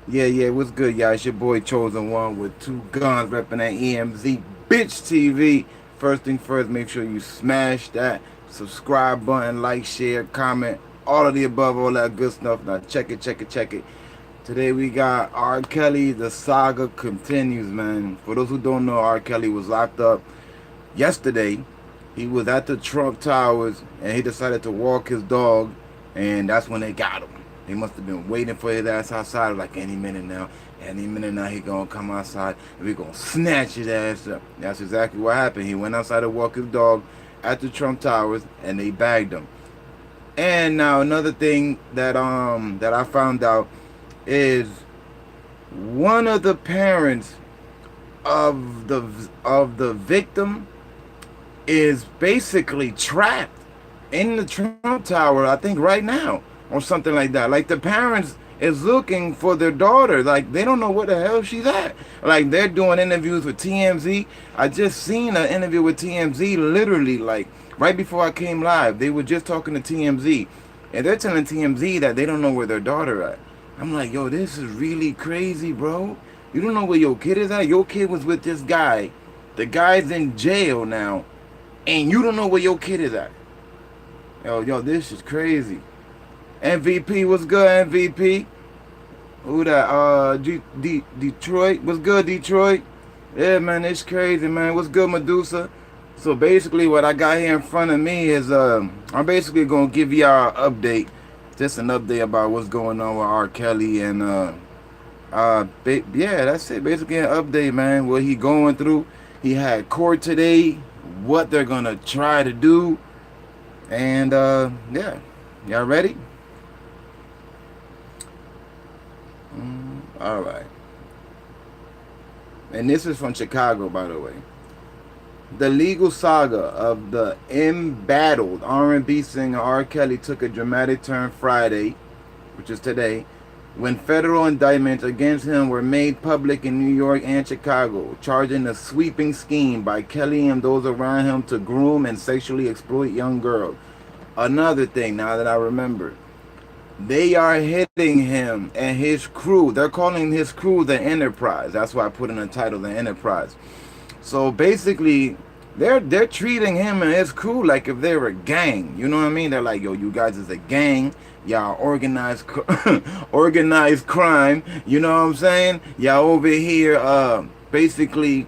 Yeah, what's good, y'all? It's your boy Chosen One with two guns repping that EMZ Bitch TV. First thing first, make sure you smash that subscribe button, like, share, comment, all of the above, all that good stuff. Now check it. Today we got R. Kelly. The saga continues, man. For those who don't know, R. Kelly was locked up yesterday. He was at the Trump Towers and he decided to walk his dog, and that's when they got him. They must have been waiting for his ass outside, like any minute now. Any minute now he gonna come outside and we gonna snatch his ass up. That's exactly what happened. He went outside to walk his dog at the Trump Towers and they bagged him. And now another thing that I found out is one of the parents of the victim is basically trapped in the Trump Tower, I think right now, or something like that. Like the parents is looking for their daughter. Like they don't know where the hell she's at. Like they're doing interviews with TMZ. I just seen an interview with TMZ literally like right before I came live. They were just talking to TMZ. And they're telling TMZ that they don't know where their daughter at. I'm like, yo, this is really crazy, bro. You don't know where your kid is at? Your kid was with this guy. The guy's in jail now. And you don't know where your kid is at. Yo, this is crazy. MVP, what's good, MVP? Who that? Detroit, what's good, Detroit? Yeah, man, it's crazy, man. What's good, Medusa? So basically, what I got here in front of me is I'm basically gonna give y'all an update, just an update about what's going on with R. Kelly and yeah, that's it. Basically, an update, man. What he going through. He had court today. What they're gonna try to do, and yeah, y'all ready? All right. And this is from Chicago, by the way. The legal saga of the embattled R&B singer R. Kelly took a dramatic turn Friday, which is today, when federal indictments against him were made public in New York and Chicago, charging a sweeping scheme by Kelly and those around him to groom and sexually exploit young girls. Another thing, now that I remember, they are hitting him and his crew. They're calling his crew the Enterprise. That's why I put in the title, the Enterprise. So basically, they're treating him and his crew like if they're a gang. You know what I mean? They're like, yo, you guys is a gang. Y'all organized crime. You know what I'm saying? Y'all over here basically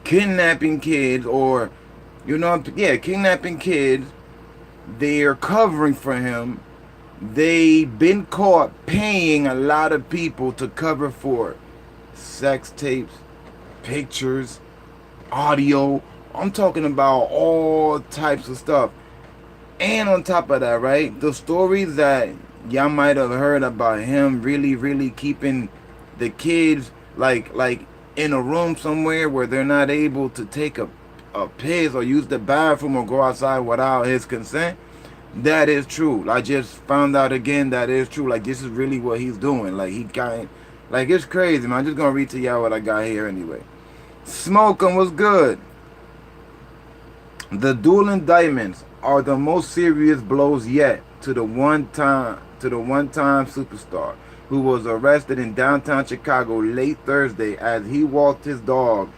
kidnapping kids, or kidnapping kids. They're covering for him. They've been caught paying a lot of people to cover for sex tapes, pictures, audio. I'm talking about all types of stuff. And on top of that, right, the stories that y'all might have heard about him really keeping the kids like in a room somewhere where they're not able to take a piss or use the bathroom or go outside without his consent. That is true. I just found out again that is true. Like this is really what he's doing. Like he got, like it's crazy, man. I'm just gonna read to y'all what I got here anyway. Smoking was good. The dual indictments are the most serious blows yet to the one-time superstar who was arrested in downtown Chicago late Thursday as he walked his dog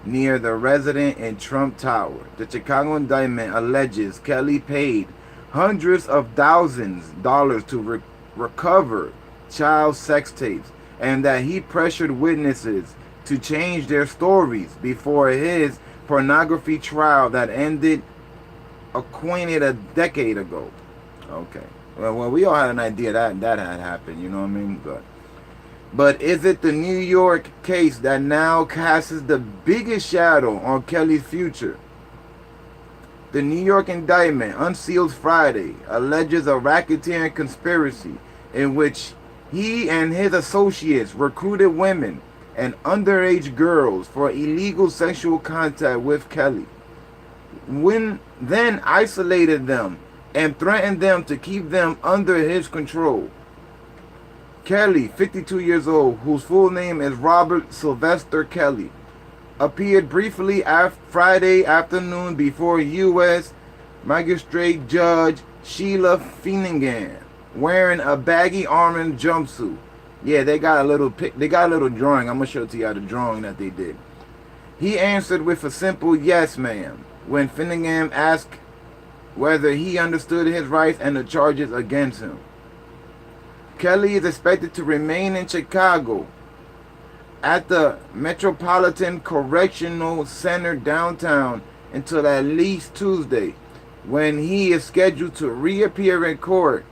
near the resident in Trump Tower. The Chicago indictment alleges Kelly paid hundreds of thousands of dollars to recover child sex tapes, and that he pressured witnesses to change their stories before his pornography trial that ended acquitted a decade ago. Okay. Well, we all had an idea that had happened, you know what I mean? But is it the New York case that now casts the biggest shadow on Kelly's future? The New York indictment, unsealed Friday, alleges a racketeering conspiracy in which he and his associates recruited women and underage girls for illegal sexual contact with Kelly, then isolated them and threatened them to keep them under his control. Kelly, 52 years old, whose full name is Robert Sylvester Kelly, appeared briefly Friday afternoon before U.S. Magistrate Judge Sheila Finnegan, wearing a baggy orange jumpsuit Yeah, they got a little they got a little drawing. I'm gonna show it to y'all the drawing that they did. He answered with a simple yes, ma'am, when Finnegan asked whether he understood his rights and the charges against him. Kelly is expected to remain in Chicago at the Metropolitan Correctional Center downtown until at least Tuesday, when he is scheduled to reappear in court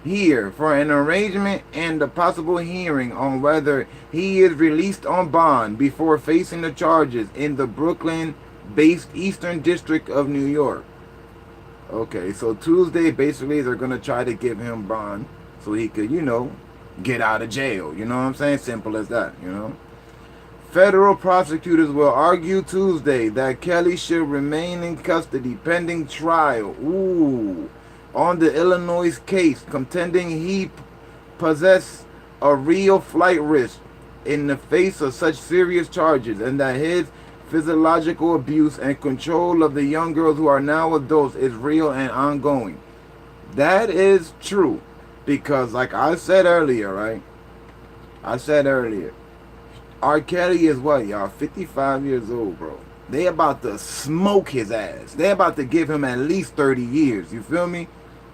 here for an arraignment and a possible hearing on whether he is released on bond before facing the charges in the Brooklyn-based Eastern District of New York. Okay, so Tuesday, basically, they're going to try to give him bond so he could, get out of jail. You know what I'm saying? Simple as that, Federal prosecutors will argue Tuesday that Kelly should remain in custody pending trial. On the Illinois case, contending he possessed a real flight risk in the face of such serious charges, and that his physiological abuse and control of the young girls who are now adults is real and ongoing. That is true, because like I said earlier, right? I said earlier, R. Kelly is what, y'all? 55 years old, bro. They about to smoke his ass. They about to give him at least 30 years. You feel me?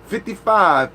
55,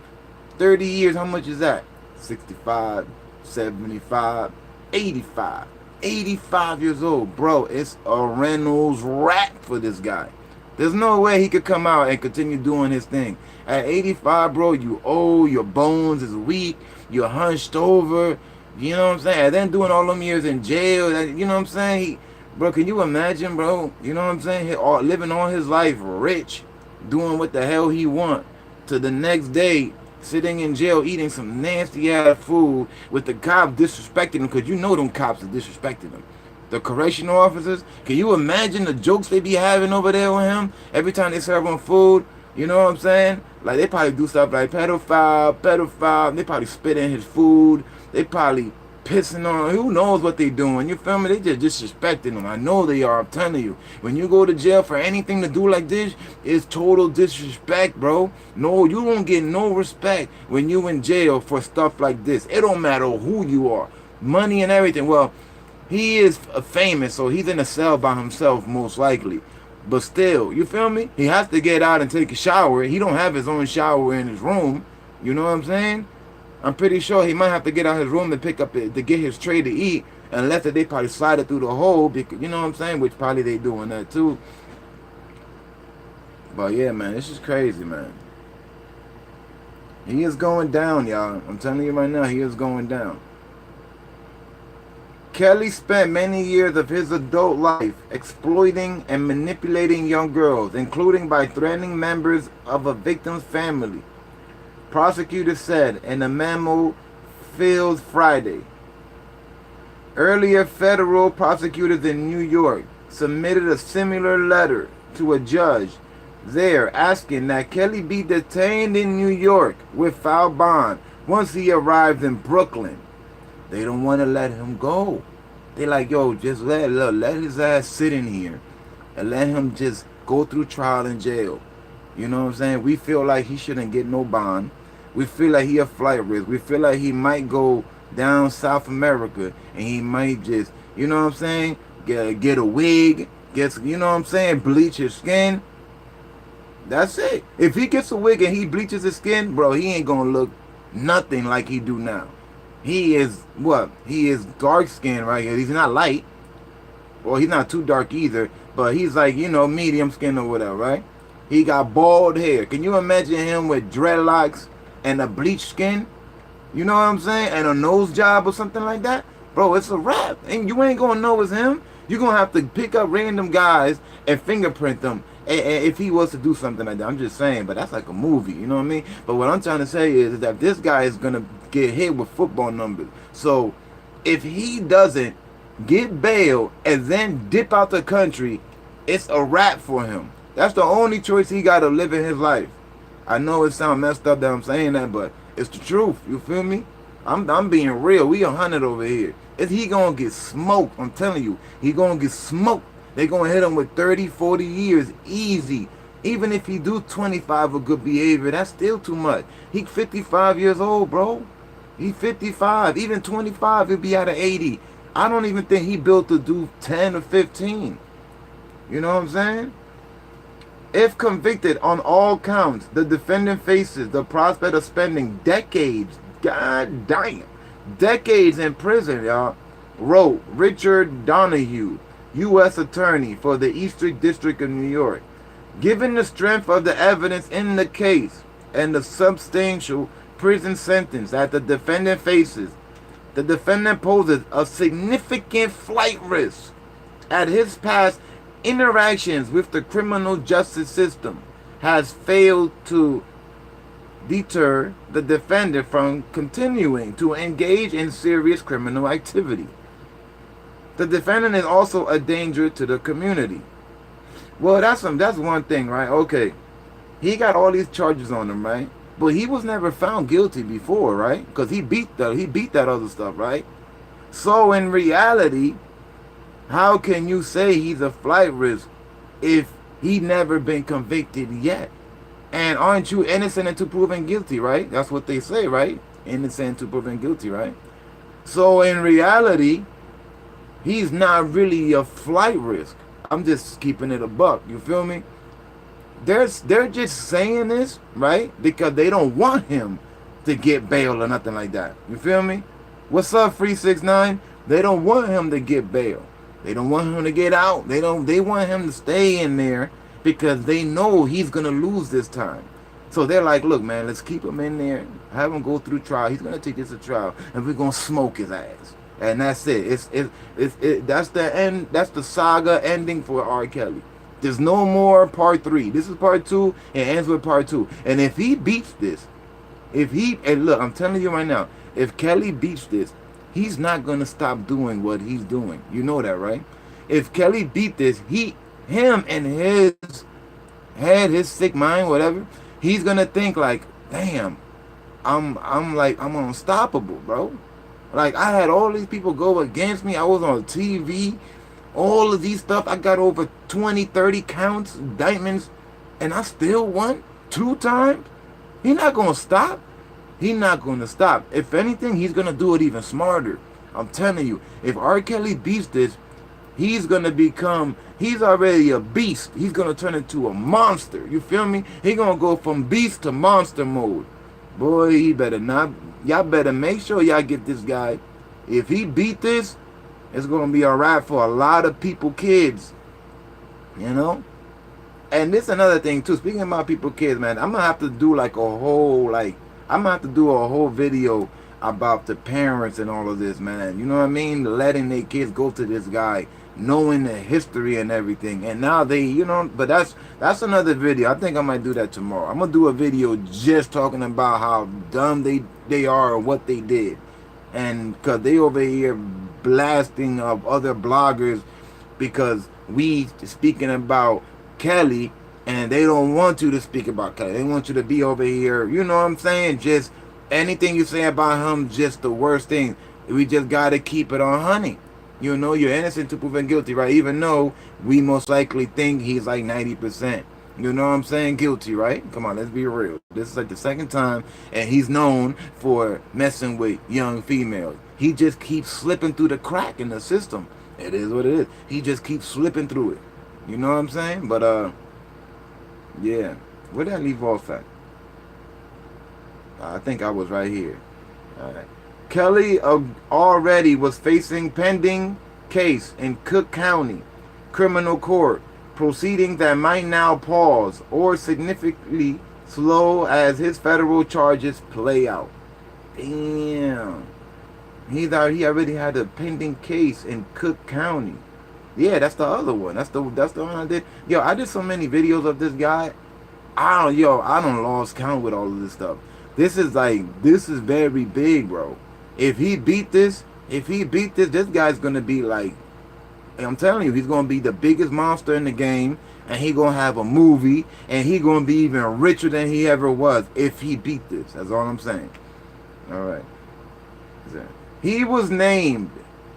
30 years, how much is that? 65, 75, 85. 85 years old, bro. It's a Reynolds wrap for this guy. There's no way he could come out and continue doing his thing. At 85, bro, you old, your bones is weak, you're hunched over. You know what I'm saying? And then doing all them years in jail, you know what I'm saying? Bro, can you imagine, bro? You know what I'm saying? Living all his life rich, doing what the hell he want, to the next day sitting in jail eating some nasty ass food with the cops disrespecting him, because you know them cops are disrespecting him. The correctional officers, can you imagine the jokes they be having over there with him every time they serve him food? You know what I'm saying? Like, they probably do stuff like pedophile, pedophile. They probably spit in his food. They probably pissing on him. Who knows what they doing? You feel me? They just disrespecting him. I know they are. I'm telling you. When you go to jail for anything to do like this, it's total disrespect, bro. No, you don't get no respect when you in jail for stuff like this. It don't matter who you are. Money and everything. Well, he is famous, so he's in a cell by himself, most likely. But still, you feel me? He has to get out and take a shower. He don't have his own shower in his room. You know what I'm saying? I'm pretty sure he might have to get out his room to pick up to get his tray to eat, unless they probably slide it through the hole, because, you know what I'm saying? Which probably they doing that too. But yeah, man, this is crazy, man. He is going down, y'all. I'm telling you right now, he is going down. Kelly spent many years of his adult life exploiting and manipulating young girls, including by threatening members of a victim's family, prosecutors said in a memo filed Friday. Earlier, federal prosecutors in New York submitted a similar letter to a judge there asking that Kelly be detained in New York without bond once he arrived in Brooklyn. They don't want to let him go. They like, yo, just let his ass sit in here and let him just go through trial in jail. You know what I'm saying? We feel like he shouldn't get no bond. We feel like he a flight risk. We feel like he might go down South America and he might just, you know what I'm saying, get a wig, you know what I'm saying, bleach his skin. That's it. If he gets a wig and he bleaches his skin, bro, he ain't gonna look nothing like he do now. He is what? He is dark skinned, right? He's not light. Well, he's not too dark either, but he's like, medium skin or whatever, right? He got bald hair. Can you imagine him with dreadlocks and a bleached skin? You know what I'm saying? And a nose job or something like that? Bro, it's a wrap. And you ain't gonna know it's him. You're gonna have to pick up random guys and fingerprint them. And if he was to do something like that, I'm just saying, but that's like a movie, you know what I mean? But what I'm trying to say is that this guy is going to get hit with football numbers. So if he doesn't get bail and then dip out the country, it's a wrap for him. That's the only choice he got to live in his life. I know it sounds messed up that I'm saying that, but it's the truth. You feel me? I'm being real. We 100 over here. Is he going to get smoked? I'm telling you, he going to get smoked. They're going to hit him with 30, 40 years, easy. Even if he do 25 of good behavior, that's still too much. He's 55 years old, bro. He 55, even 25, he'll be at an 80. I don't even think he built to do 10 or 15. You know what I'm saying? If convicted on all counts, the defendant faces the prospect of spending decades, god damn, decades in prison, y'all, wrote Richard Donahue, U.S. Attorney for the Eastern District of New York. Given the strength of the evidence in the case and the substantial prison sentence that the defendant faces, the defendant poses a significant flight risk at his past interactions with the criminal justice system has failed to deter the defendant from continuing to engage in serious criminal activity. The defendant is also a danger to the community. Well, that's one thing, right? Okay, he got all these charges on him, right? But he was never found guilty before, right? Because he beat that other stuff, right? So in reality, how can you say he's a flight risk if he never been convicted yet? And aren't you innocent until proven guilty, right? That's what they say, right? Innocent until proven guilty, right? So in reality, he's not really a flight risk. I'm just keeping it a buck. You feel me? They're just saying this, right? Because they don't want him to get bail or nothing like that. You feel me? What's up, 369? They don't want him to get bail. They don't want him to get out. They want him to stay in there because they know he's gonna lose this time. So they're like, look, man, let's keep him in there, have him go through trial. He's gonna take this to trial, and we're gonna smoke his ass. And that's it. That's the end. That's the saga ending for R. Kelly. There's no more part 3. This is part 2. It ends with part 2. And if he beats this, and look, I'm telling you right now, if Kelly beats this, he's not gonna stop doing what he's doing. You know that, right? If Kelly beat this, him and his head, his sick mind, whatever, he's gonna think like, damn, I'm unstoppable, bro. Like, I had all these people go against me. I was on TV, all of these stuff. I got over 20, 30 counts, indictments, and I still won 2 times. He's not going to stop. He's not going to stop. If anything, he's going to do it even smarter. I'm telling you, if R. Kelly beats this, he's going to become, he's already a beast. He's going to turn into a monster. You feel me? He's going to go from beast to monster mode. Boy, he better not. Y'all better make sure y'all get this guy. If he beat this, it's going to be a wrap for a lot of people, kids. You know? And this another thing, too. Speaking about people, kids, man, I'm going to have to do like a whole, I'm going to have to do a whole video about the parents and all of this, man. You know what I mean? Letting their kids go to this guy, knowing the history and everything. And now they, you know, but that's another video. I think I might do that tomorrow. I'm going to do a video just talking about how dumb they are or what they did. And because they over here blasting of other bloggers because we speaking about Kelly and they don't want you to speak about Kelly. They want you to be over here, you know what I'm saying? Just anything you say about him, just the worst thing. We just got to keep it on honey. You know, you're innocent to proven guilty, right? Even though we most likely think he's like 90%. You know what I'm saying? Guilty, right? Come on, let's be real. This is like the second time, and he's known for messing with young females. He just keeps slipping through the crack in the system. It is what it is. He just keeps slipping through it. You know what I'm saying? But, yeah. Where did I leave off at? I think I was right here. All right. Kelly already was facing pending case in Cook County Criminal Court, proceedings that might now pause or significantly slow as his federal charges play out. Damn. He already had a pending case in Cook County. Yeah, that's the other one. That's the one I did. Yo, I did so many videos of this guy. I don't lost count with all of this stuff. This is very big, bro. If he beat this, this guy's gonna be like, I'm telling you, he's gonna be the biggest monster in the game, and he gonna have a movie, and he gonna be even richer than he ever was if he beat this. That's all I'm saying. All right. He was named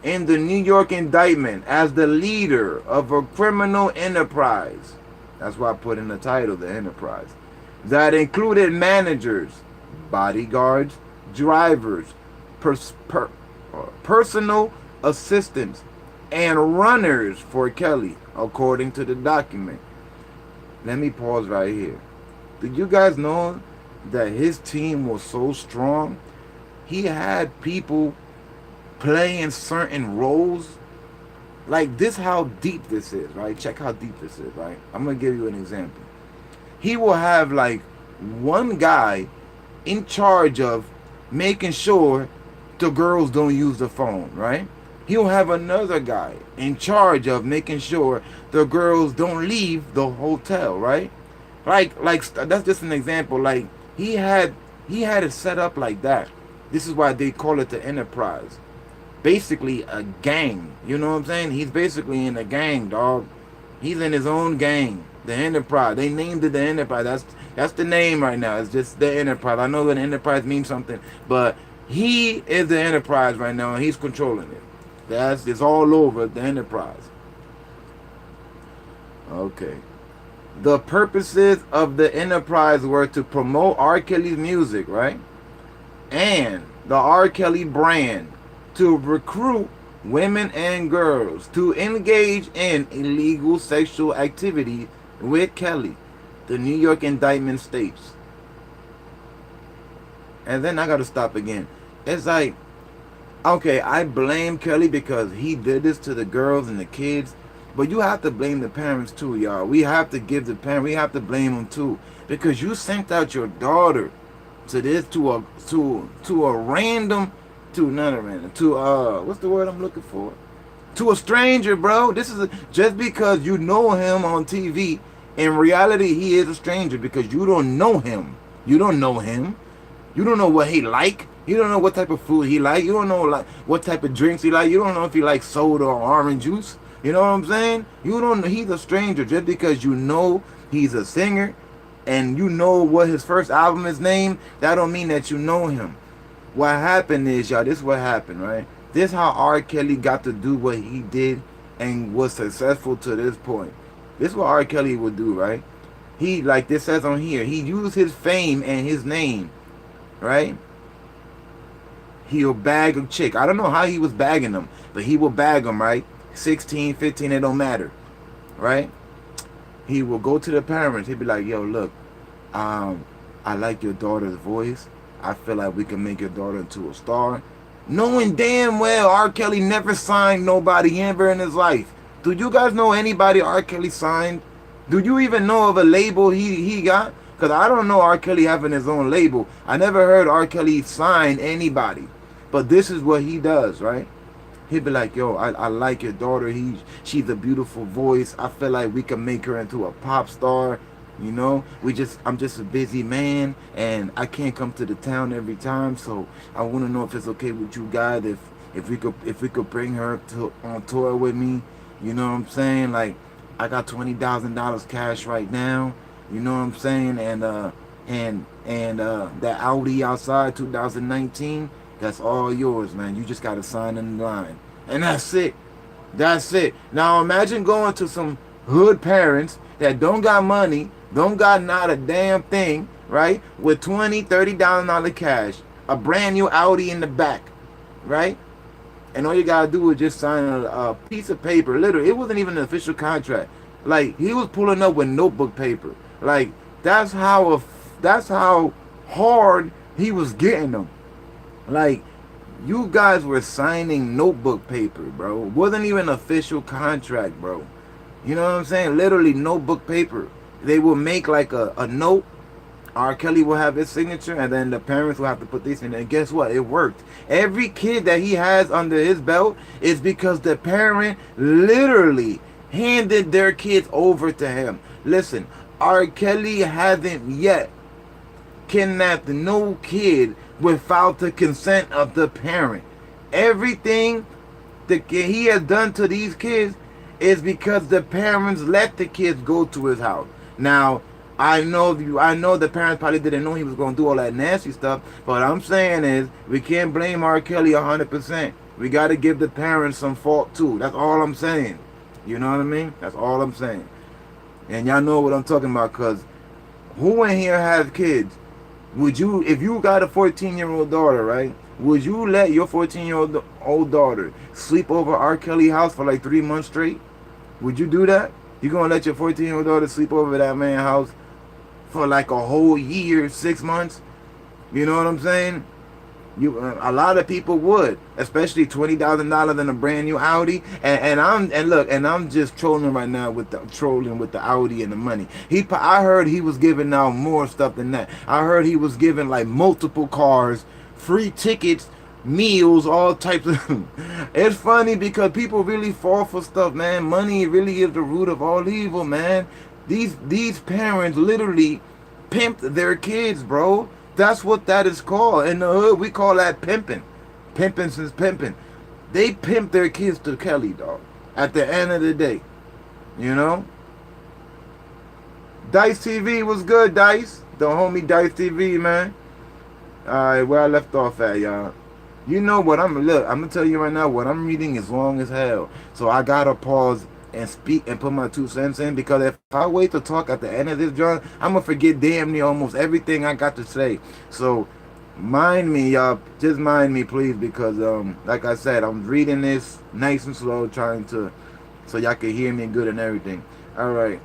in the New York indictment as the leader of a criminal enterprise. That's why I put in the title, the enterprise, that included managers, bodyguards, drivers, pers- per, personal assistants and runners for Kelly, according to the document. Let me pause right here. Did you guys know that his team was so strong? He had people playing certain roles. Like this, how deep this is, right? Check how deep this is, right? I'm gonna give you an example. He will have like one guy in charge of making sure the girls don't use the phone, right? He'll have another guy in charge of making sure the girls don't leave the hotel, right? Like that's just an example. Like he had it set up like that. This is why they call it the enterprise. Basically a gang. You know what I'm saying? He's basically in a gang, dog. He's in his own gang. The Enterprise. They named it the Enterprise. That's the name right now. It's just the Enterprise. I know that Enterprise means something, but he is the Enterprise right now, and he's controlling it. It's all over the Enterprise. Okay. The purposes of the Enterprise were to promote R. Kelly's music, right? And the R. Kelly brand, to recruit women and girls to engage in illegal sexual activity with Kelly, the New York indictment states. And then I gotta stop again. It's like, okay, I blame Kelly because he did this to the girls and the kids, but you have to blame the parents too, y'all. We have to give the parent, we have to blame them too, because you sent out your daughter to this to a random, to not a random, to what's the word I'm looking for? To a stranger, bro. This is just because you know him on TV. In reality, he is a stranger because you don't know him. You don't know him. You don't know what he like. You don't know what type of food he like. You don't know like what type of drinks he like. You don't know if he likes soda or orange juice. You know what I'm saying? You don't. He's a stranger just because you know he's a singer, and you know what his first album is named. That don't mean that you know him. What happened is, y'all, this is what happened, right? This is how R. Kelly got to do what he did and was successful to this point. This is what R. Kelly would do, right? He, like this says on here, he used his fame and his name, right? He'll bag a chick. I don't know how he was bagging them, but he will bag them, right? 16, 15, it don't matter, right? He will go to the parents. He'll be like, yo, look, I like your daughter's voice. I feel like we can make your daughter into a star. Knowing damn well R. Kelly never signed nobody ever in his life. Do you guys know anybody R. Kelly signed? Do you even know of a label he got? Because I don't know R. Kelly having his own label. I never heard R. Kelly sign anybody. But this is what he does, right? He'd be like, yo, I like your daughter. She's a beautiful voice. I feel like we can make her into a pop star. You know, I'm just a busy man, and I can't come to the town every time. So I want to know if it's okay with you guys if we could bring her on tour with me. You know what I'm saying? Like, I got $20,000 cash right now. You know what I'm saying? And that Audi outside 2019, that's all yours, man. You just gotta sign in the line, and that's it. That's it. Now imagine going to some hood parents that don't got money, don't got not a damn thing, right? With $20,000, $30,000 cash, a brand new Audi in the back, right? And all you gotta do is just sign a piece of paper. Literally, it wasn't even an official contract. Like, he was pulling up with notebook paper. Like, that's how hard he was getting them. Like, you guys were signing notebook paper, bro. It wasn't even an official contract, bro. You know what I'm saying? Literally notebook paper. They will make like a note. R. Kelly will have his signature, and then the parents will have to put this in. And guess what? It worked. Every kid that he has under his belt is because the parent literally handed their kids over to him. Listen, R. Kelly hasn't yet kidnapped no kid without the consent of the parent. Everything that he has done to these kids is because the parents let the kids go to his house. Now, I know the parents probably didn't know he was going to do all that nasty stuff, but what I'm saying is we can't blame R. Kelly 100%. We got to give the parents some fault too. That's all I'm saying. You know what I mean? That's all I'm saying. And y'all know what I'm talking about, because who in here has kids? Would you, if you got a 14-year-old daughter, right? Would you let your 14-year-old daughter sleep over R. Kelly house for like 3 months straight? Would you do that? You gonna let your 14-year-old daughter sleep over that man's house for like a whole year, 6 months? You know what I'm saying? A lot of people would, especially $20,000 in a brand new Audi. And I'm just trolling right now with the Audi and the money. I heard he was giving out more stuff than that. I heard he was giving like multiple cars, free tickets, meals, all types of. It's funny because people really fall for stuff, man. Money really is the root of all evil, man. These parents literally pimped their kids, bro. That's what that is called. In the hood, we call that pimping. Pimping since pimping. They pimp their kids to Kelly, dog. At the end of the day. You know? Dice TV was good, Dice. The homie Dice TV, man. Alright, where I left off at, y'all. You know what I'm gonna tell you right now, what I'm reading is long as hell. So I gotta pause and speak and put my 2 cents in, because if I wait to talk at the end of this, John, I'm gonna forget damn near almost everything I got to say. So mind me, y'all. Just mind me, please, because like I said, I'm reading this nice and slow, trying to so y'all can hear me good and everything. All right.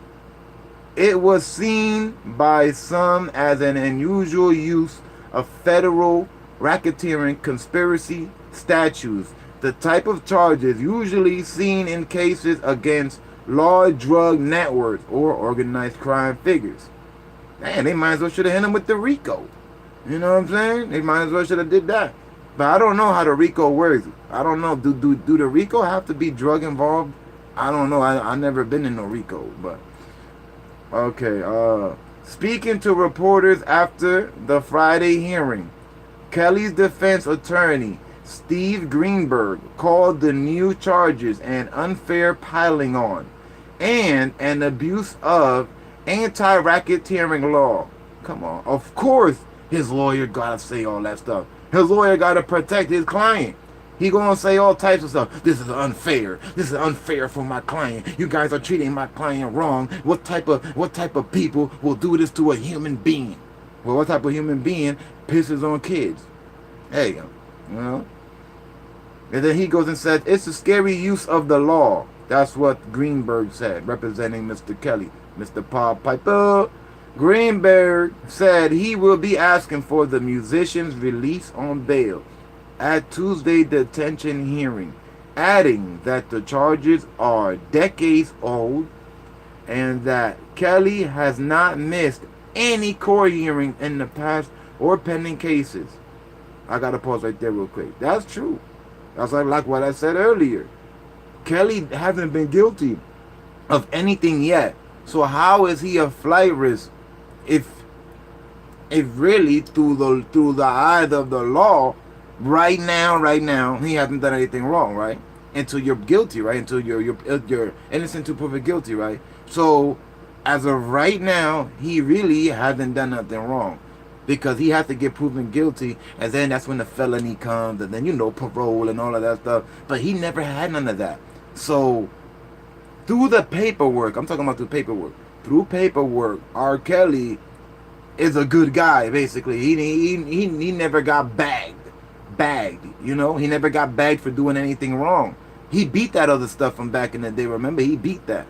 It was seen by some as an unusual use of federal racketeering conspiracy statutes, the type of charges usually seen in cases against large drug networks or organized crime figures. Man, they might as well should have hit him with the RICO. You know what I'm saying? They might as well should have did that. But I don't know how the RICO works. I don't know. Do the RICO have to be drug involved? I don't know. I never been in no RICO, but okay. Speaking to reporters after the Friday hearing, Kelly's defense attorney, Steve Greenberg, called the new charges an unfair piling on and an abuse of anti-racketeering law. Come on. Of course his lawyer gotta say all that stuff. His lawyer gotta protect his client. He gonna say all types of stuff. This is unfair. This is unfair for my client. You guys are treating my client wrong. What type of people will do this to a human being? Well, what type of human being pisses on kids? Hey, you know? And then he goes and says, it's a scary use of the law. That's what Greenberg said, representing Mr. Kelly. Mr. Paul Piper. Greenberg said he will be asking for the musician's release on bail at Tuesday's detention hearing, adding that the charges are decades old and that Kelly has not missed any court hearing in the past or pending cases. I gotta pause right there real quick. That's true. That's like what I said earlier. Kelly hasn't been guilty of anything yet. So how is he a flight risk if really through the eyes of the law, right now he hasn't done anything wrong, right? Until you're guilty, right? Until you're innocent to proven guilty, right? So as of right now, he really hasn't done nothing wrong, because he has to get proven guilty, and then that's when the felony comes, and then parole and all of that stuff. But he never had none of that. So through the paperwork, I'm talking about through paperwork, R. Kelly is a good guy. Basically, he never got bagged. He never got bagged for doing anything wrong. He beat that other stuff from back in the day. Remember, he beat that,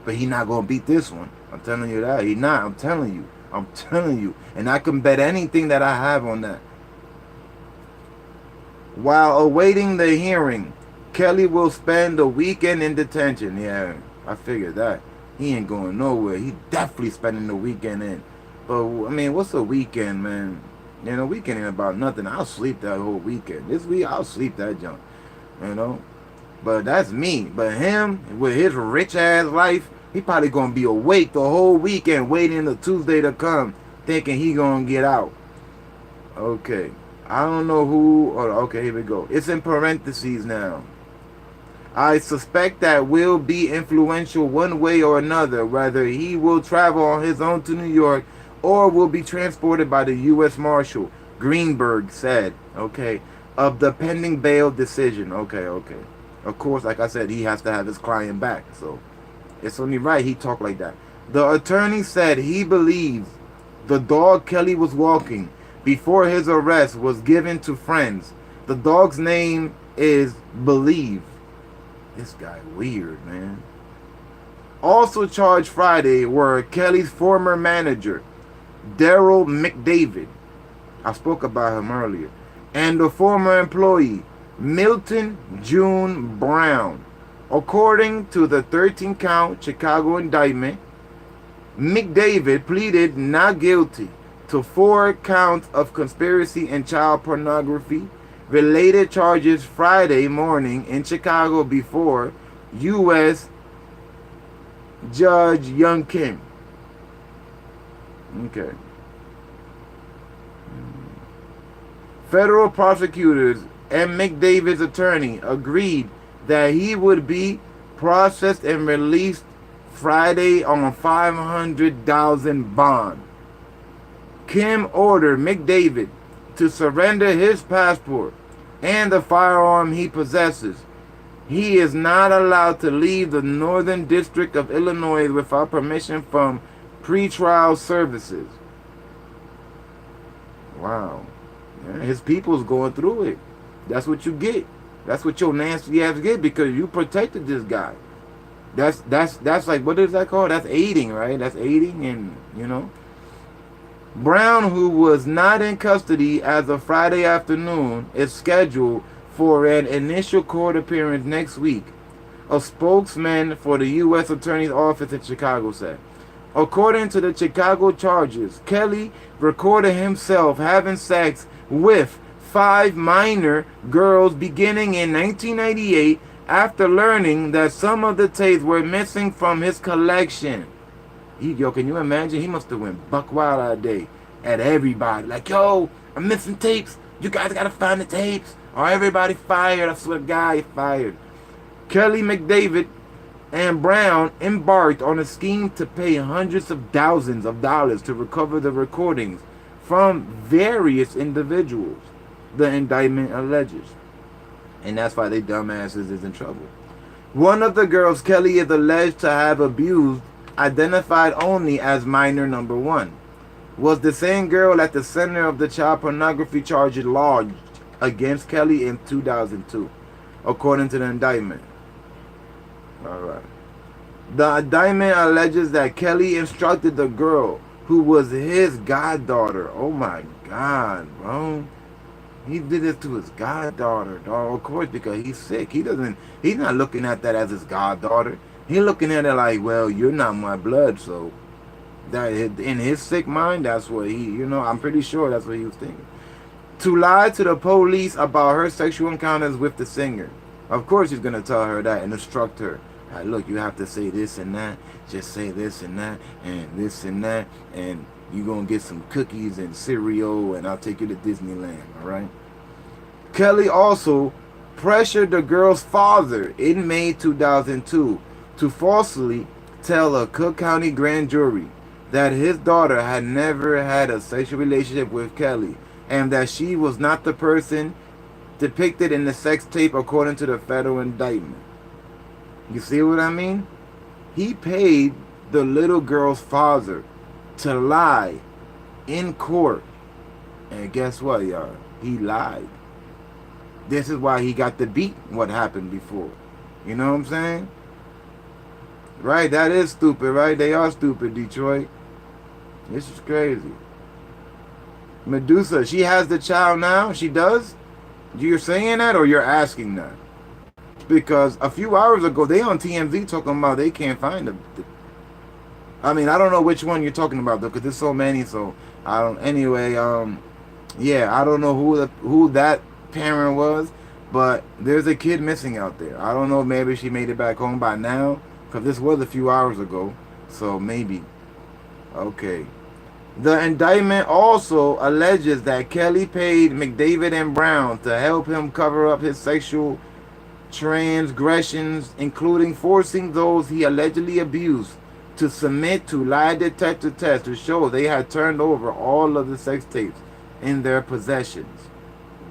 but he not gonna beat this one. I'm telling you that. He not. I'm telling you, and I can bet anything that I have on that. While awaiting the hearing, Kelly will spend a weekend in detention. Yeah, I figured that. He ain't going nowhere. He definitely spending the weekend in. But I mean, what's a weekend, man? Weekend ain't about nothing. I'll sleep that whole weekend. This week, I'll sleep that junk. But that's me. But him, with his rich ass life, he probably gonna be awake the whole weekend, waiting until Tuesday to come, thinking he gonna get out. Okay, I don't know who. Okay, here we go. It's in parentheses now. I suspect that will be influential one way or another, whether he will travel on his own to New York or will be transported by the U.S. Marshal, Greenberg said, of the pending bail decision. Okay. Of course, like I said, he has to have his client back, so it's only right he talked like that. The attorney said he believes the dog Kelly was walking before his arrest was given to friends The dog's name is Believe. This guy weird, man. Also charged Friday were Kelly's former manager, Daryl McDavid. I spoke about him earlier. And the former employee, Milton June Brown. According to the 13-count Chicago indictment, McDavid pleaded not guilty to 4 counts of conspiracy and child pornography related charges Friday morning in Chicago before U.S. Judge Young Kim. Okay. Federal prosecutors and McDavid's attorney agreed that he would be processed and released Friday on $500,000 bond. Kim ordered McDavid to surrender his passport and the firearm he possesses. He is not allowed to leave the Northern District of Illinois without permission from pretrial services. Wow. Yeah, his people's going through it. That's what you get. That's what your nasty ass get because you protected this guy. That's like, what is that called? That's aiding, right? That's aiding, and you know. Brown, who was not in custody as of Friday afternoon, is scheduled for an initial court appearance next week, a spokesman for the U.S. Attorney's Office in Chicago said. According to the Chicago charges, Kelly recorded himself having sex with 5 minor girls beginning in 1998 after learning that some of the tapes were missing from his collection. Yo, can you imagine? He must have went buck wild that day at everybody. Like, yo, I'm missing tapes. You guys gotta find the tapes. Or everybody fired. I swear to God, you're fired. Kelly, McDavid, and Brown embarked on a scheme to pay hundreds of thousands of dollars to recover the recordings from various individuals, the indictment alleges. And that's why they dumbasses is in trouble. One of the girls Kelly is alleged to have abused, identified only as minor number 1, was the same girl at the center of the child pornography charges lodged against Kelly in 2002, according to the indictment. Alright. The indictment alleges that Kelly instructed the girl, who was his goddaughter. Oh my God, bro. He did this to his goddaughter, dog. Of course, because he's sick. He's not looking at that as his goddaughter. He's looking at it like, well, you're not my blood, so that in his sick mind, that's what I'm pretty sure that's what he was thinking. To lie to the police about her sexual encounters with the singer. Of course he's going to tell her that and instruct her. Like, look, you have to say this and that. Just say this and that and this and that. And you're going to get some cookies and cereal and I'll take you to Disneyland, all right? Kelly also pressured the girl's father in May 2002 to falsely tell a Cook County grand jury that his daughter had never had a sexual relationship with Kelly and that she was not the person depicted in the sex tape according to the federal indictment. You see what I mean? He paid the little girl's father to lie in court. And guess what, y'all? He lied. This is why he got to beat what happened before. You know what I'm saying? Right? That is stupid, right? They are stupid, Detroit. This is crazy. Medusa, she has the child now? She does? You're saying that or you're asking that? Because a few hours ago, they on TMZ talking about they can't find them. I mean, I don't know which one you're talking about, though, because there's so many, so I don't... Anyway, yeah, I don't know who that parent was, but there's a kid missing out there. I don't know, maybe she made it back home by now, because this was a few hours ago, so maybe. Okay. The indictment also alleges that Kelly paid McDavid and Brown to help him cover up his sexual transgressions, including forcing those he allegedly abused to submit to lie detector tests to show they had turned over all of the sex tapes in their possessions.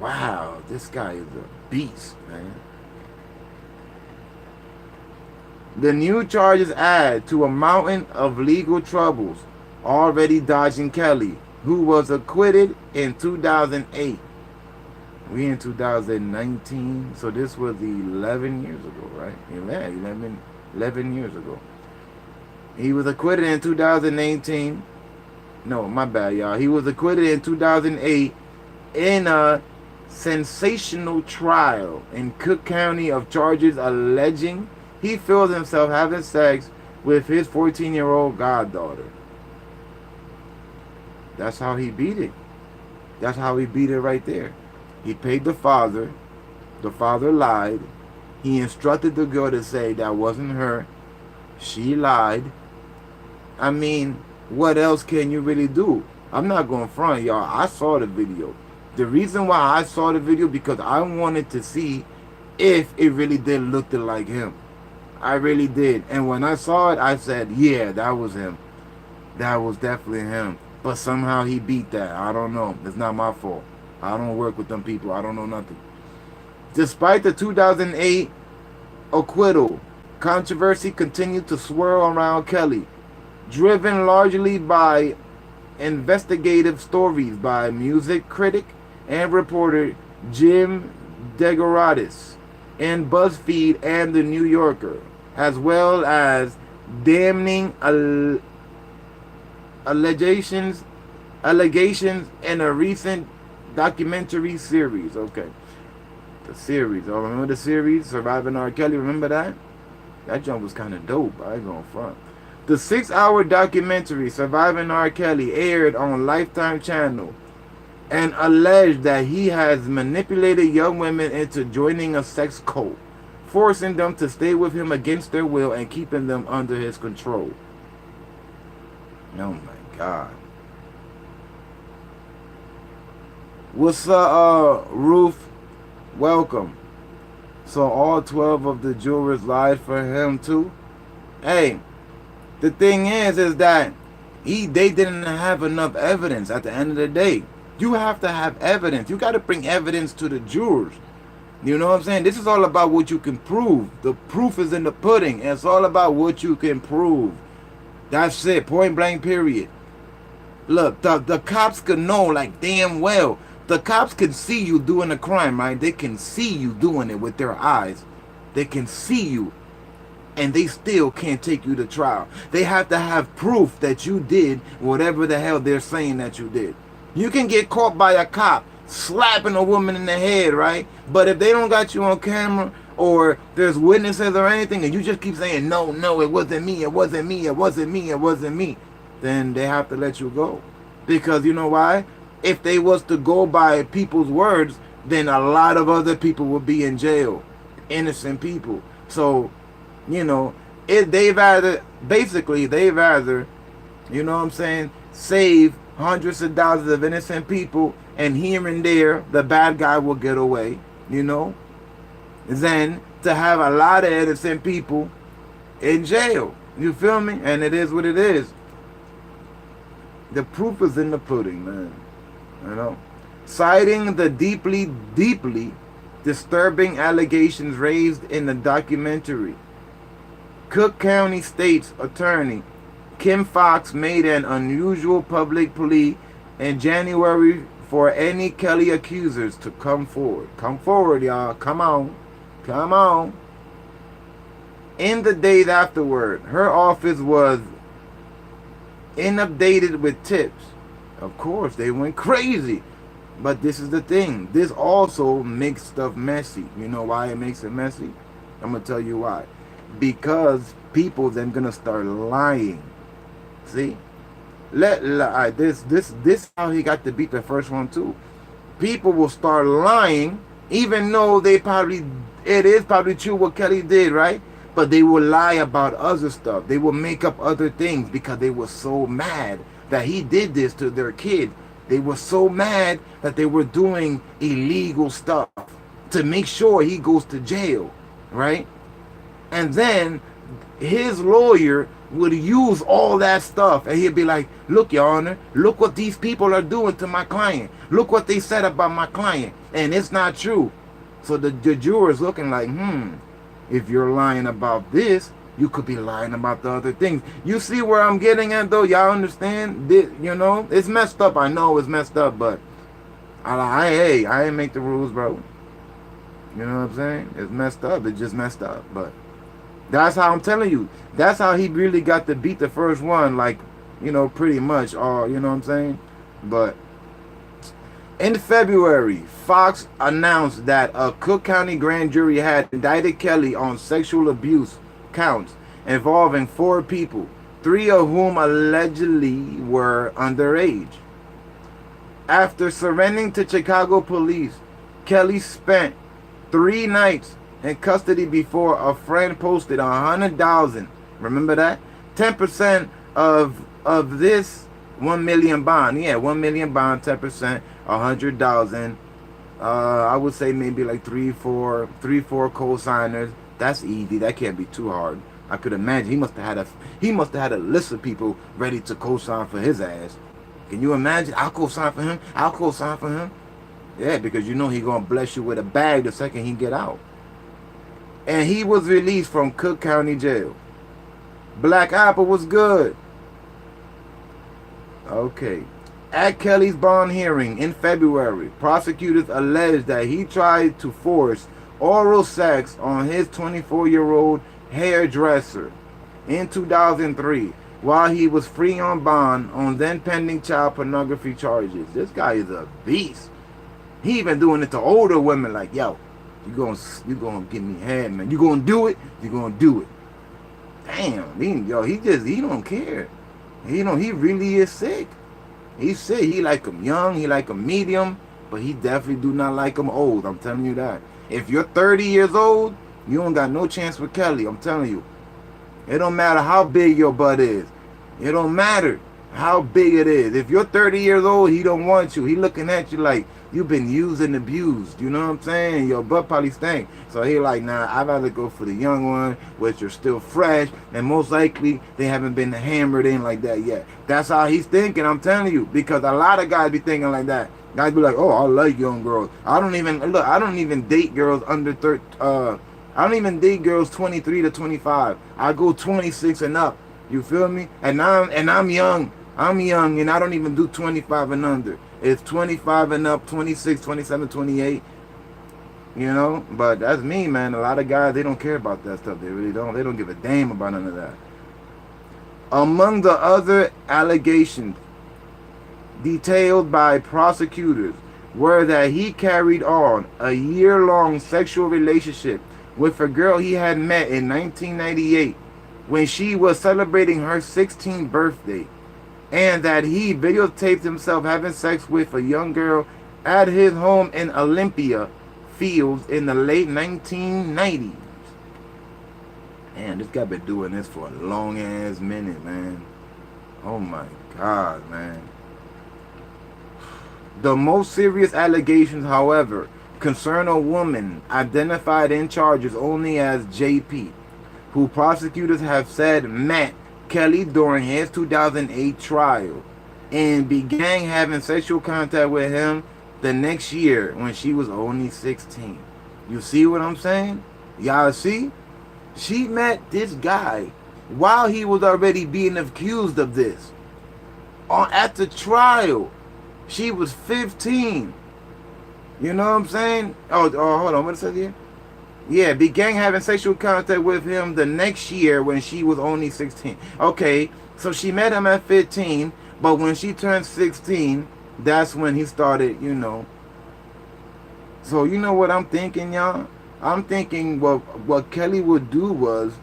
Wow, this guy is a beast, man. The new charges add to a mountain of legal troubles already dodging Kelly, who was acquitted in 2008. We in 2019, so this was 11 years ago, right? 11 years ago. He was acquitted in 2018. No, my bad, y'all. He was acquitted in 2008 in a sensational trial in Cook County of charges alleging he feels himself having sex with his 14-year-old goddaughter. That's how he beat it. That's how he beat it right there. He paid the father. The father lied. He instructed the girl to say that wasn't her. She lied. I mean, what else can you really do? I'm not going to front, y'all. I saw the video. The reason why I saw the video, because I wanted to see if it really did look like him. I really did. And when I saw it, I said, yeah, that was him. That was definitely him. But somehow he beat that. I don't know. It's not my fault. I don't work with them people. I don't know nothing. Despite the 2008 acquittal, controversy continued to swirl around Kelly, driven largely by investigative stories by music critic and reporter Jim DeGoradis in BuzzFeed and The New Yorker, as well as damning allegations in a recent documentary series. Okay. The series. Oh, remember the series? Surviving R. Kelly, remember that? That jump was kind of dope. I ain't gonna front. The 6-hour documentary, Surviving R. Kelly, aired on Lifetime Channel and alleged that he has manipulated young women into joining a sex cult, forcing them to stay with him against their will and keeping them under his control. Oh my God. What's up, Ruth? Welcome. So all 12 of the jurors lied for him too? Hey, the thing is that they didn't have enough evidence at the end of the day. You have to have evidence. You got to bring evidence to the jurors. You know what I'm saying? This is all about what you can prove. The proof is in the pudding. It's all about what you can prove. That's it. Point blank, period. Look, the cops could know, like, damn well. The cops can see you doing a crime, right? They can see you doing it with their eyes. They can see you. And they still can't take you to trial. They have to have proof that you did whatever the hell they're saying that you did. You can get caught by a cop slapping a woman in the head, right? But if they don't got you on camera, or there's witnesses or anything, and you just keep saying, no, it wasn't me, it wasn't me, it wasn't me, it wasn't me, then they have to let you go. Because you know why? If they was to go by people's words, then a lot of other people would be in jail. Innocent people. So, you know, they've either, you know what I'm saying, save hundreds of thousands of innocent people, and here and there, the bad guy will get away, you know, than to have a lot of innocent people in jail. You feel me? And it is what it is. The proof is in the pudding, man. You know? Citing the deeply, deeply disturbing allegations raised in the documentary, Cook County State's Attorney Kim Fox made an unusual public plea in January for any Kelly accusers to come forward. Come forward, y'all. Come on. Come on. In the days afterward, her office was inundated with tips. Of course, they went crazy. But this is the thing. This also makes stuff messy. You know why it makes it messy? I'm going to tell you why. Because people then going to start lying. See? This how he got to beat the first one too. People will start lying, even though it is probably true what Kelly did, right? But they will lie about other stuff. They will make up other things because they were so mad that he did this to their kid. They were so mad that they were doing illegal stuff to make sure he goes to jail, right? And then his lawyer would use all that stuff, and he'd be like, look, Your Honor, look what these people are doing to my client. Look what they said about my client, and it's not true. So the juror's looking like, if you're lying about this, you could be lying about the other things. You see where I'm getting at, though? Y'all understand? You know, it's messed up. I know it's messed up, but I ain't make the rules, bro. You know what I'm saying? It's messed up. It's just messed up. But that's how I'm telling you. That's how he really got to beat the first one, like, pretty much. All, you know what I'm saying? But in February, Fox announced that a Cook County grand jury had indicted Kelly on sexual abuse counts involving 4 people, 3 of whom allegedly were underage. After surrendering to Chicago police, Kelly spent 3 nights in custody before a friend posted 100,000. Remember that? 10% of this 1 million bond. Yeah, 1 million bond, 10%, 100,000. I would say maybe like 3-4 co-signers. That's easy. That can't be too hard. I could imagine he must have had a list of people ready to co-sign for his ass. Can you imagine? I'll co-sign for him. I'll co-sign for him. Yeah, because he gonna bless you with a bag the second he get out. And he was released from Cook County Jail. Black Apple was good. Okay. At Kelly's bond hearing in February, prosecutors alleged that he tried to force oral sex on his 24-year-old hairdresser in 2003 while he was free on bond on then pending child pornography charges. This guy is a beast. He even doing it to older women like, yo, you gonna give me head, man. You gonna do it? You gonna do it. Damn, he don't care. He really is sick. He's sick. He like him young, he like him medium, but he definitely do not like him old. I'm telling you that. If you're 30 years old, you don't got no chance with Kelly. I'm telling you. It don't matter how big your butt is. It don't matter how big it is. If you're 30 years old, he don't want you. He looking at you like you've been used and abused. You know what I'm saying? Your butt probably stink. So he like, nah, I'd rather go for the young one, which are still fresh, and most likely they haven't been hammered in like that yet. That's how he's thinking, I'm telling you. Because a lot of guys be thinking like that. Guys be like, oh, I like young girls. I don't even date girls under 30. I don't even date girls 23 to 25. I go 26 and up. You feel me? And I'm young. I'm young, and I don't even do 25 and under. It's 25 and up, 26, 27, 28. You know? But that's me, man. A lot of guys, they don't care about that stuff. They really don't. They don't give a damn about none of that. Among the other allegations detailed by prosecutors were that he carried on a year-long sexual relationship with a girl he had met in 1998 when she was celebrating her 16th birthday, and that he videotaped himself having sex with a young girl at his home in Olympia Fields in the late 1990s. Man, this guy been doing this for a long ass minute, man. Oh my God, man. The most serious allegations, however, concern a woman identified in charges only as JP, who prosecutors have said met Kelly during his 2008 trial and began having sexual contact with him the next year when she was only 16. You see what I'm saying? Y'all see? She met this guy while he was already being accused of this. At the trial, she was 15. You know what I'm saying? Oh, hold on. What it says here? Yeah, began having sexual contact with him the next year when she was only 16. Okay, so she met him at 15, but when she turned 16, that's when he started, So you know what I'm thinking, y'all? I'm thinking what Kelly would do was,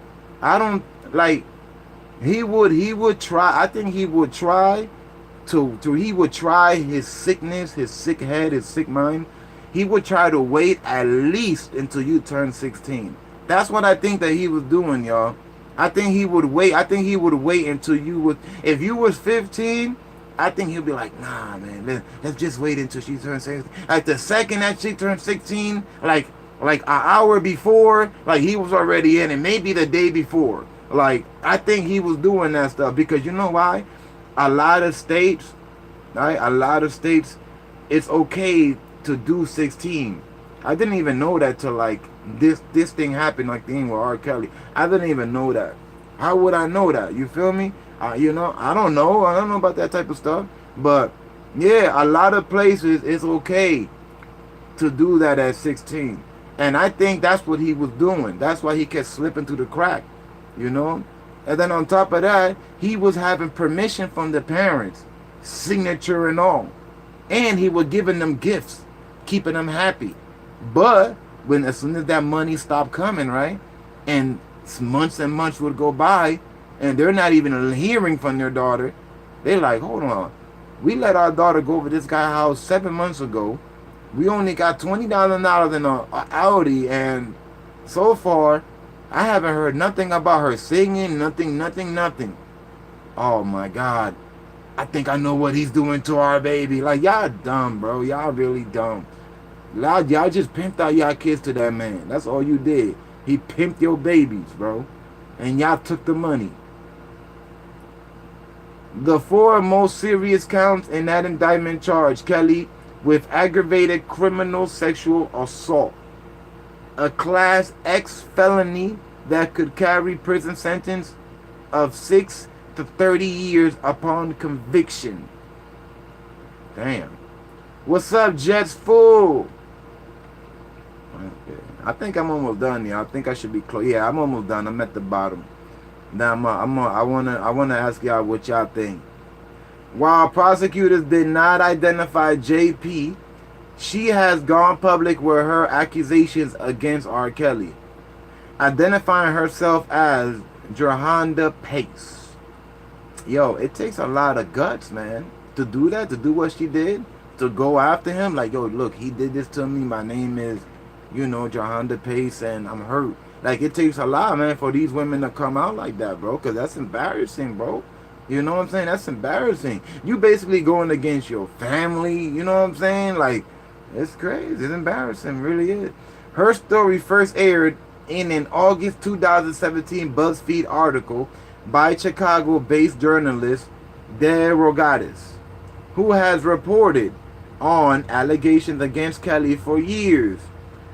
he would try. I think he would try he would try his sickness, his sick head, his sick mind. He would try to wait at least until you turn 16. That's what I think that he was doing, y'all. I think he would wait. I think he would wait until you would. If you was 15, I think he'll be like, nah, man, let's just wait until she turns 16. Like the second that she turned 16, like an hour before, like he was already in it. Maybe the day before. Like, I think he was doing that stuff because you know why? A lot of states, right? A lot of states, it's okay to do 16. I didn't even know that till like this thing happened, like the thing with R. Kelly. I didn't even know that. How would I know that? You feel me? I don't know about that type of stuff. But Yeah, a lot of places it's okay to do that at 16. And I think that's what he was doing. That's why he kept slipping through the crack, you know? And then on top of that, he was having permission from the parents, signature and all. And he was giving them gifts, keeping them happy. But when as soon as that money stopped coming, right? And months and months would go by, and they're not even hearing from their daughter, they like, hold on. We let our daughter go over this guy's house 7 months ago. We only got $20,000 in a Audi, and so far, I haven't heard nothing about her singing, nothing. Oh my God. I think I know what he's doing to our baby. Like, y'all dumb, bro. Y'all really dumb. Y'all just pimped out y'all kids to that man. That's all you did. He pimped your babies, bro. And y'all took the money. The four most serious counts in that indictment charge Kelly with aggravated criminal sexual assault, a Class X felony that could carry prison sentence of 6 to 30 years upon conviction. Damn. What's up, Jets Fool? Okay. I think I'm almost done here. I think I should be close. Yeah, I'm almost done. I'm at the bottom. Now I wanna ask y'all what y'all think. While prosecutors did not identify JP, she has gone public with her accusations against R. Kelly, identifying herself as Johanna Pace. Yo, it takes a lot of guts, man, to do that, to do what she did, to go after him. Like, yo, look, he did this to me. My name is, Johanna Pace, and I'm hurt. Like, it takes a lot, man, for these women to come out like that, bro, because that's embarrassing, bro. You know what I'm saying? That's embarrassing. You basically going against your family, you know what I'm saying? Like, it's crazy. It's embarrassing, it really is. Her story first aired in an August 2017 BuzzFeed article by Chicago-based journalist De Rogatis, who has reported on allegations against Kelly for years.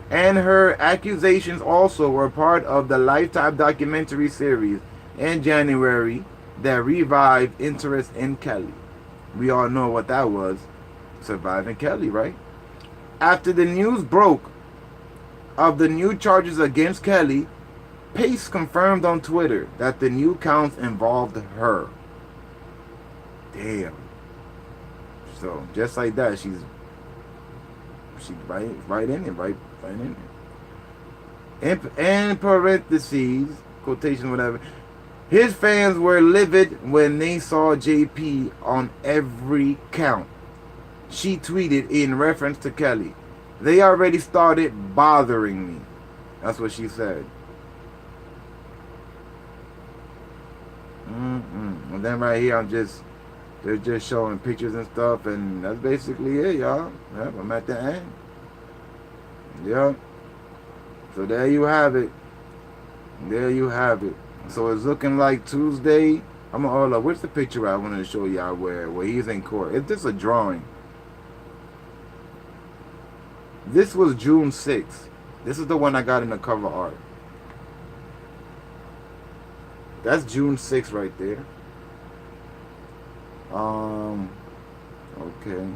And her accusations also were part of the Lifetime documentary series in January that revived interest in Kelly. We all know what that was. Surviving Kelly, right? After the news broke of the new charges against Kelly, Pace confirmed on Twitter that the new counts involved her. Damn. So just like that, she's right in it, right in it. In parentheses, quotation, whatever. His fans were livid when they saw JP on every count. She tweeted in reference to Kelly. They already started bothering me. That's what she said. And then right here, they're just showing pictures and stuff, and that's basically it, y'all. Yep, I'm at the end. Yep. So there you have it. There you have it. So it's looking like Tuesday. I'm gonna hold up. Where's the picture I wanted to show y'all where he's in court? It's just a drawing. This was June 6th. This is the one I got in the cover art. That's June 6th right there. Okay.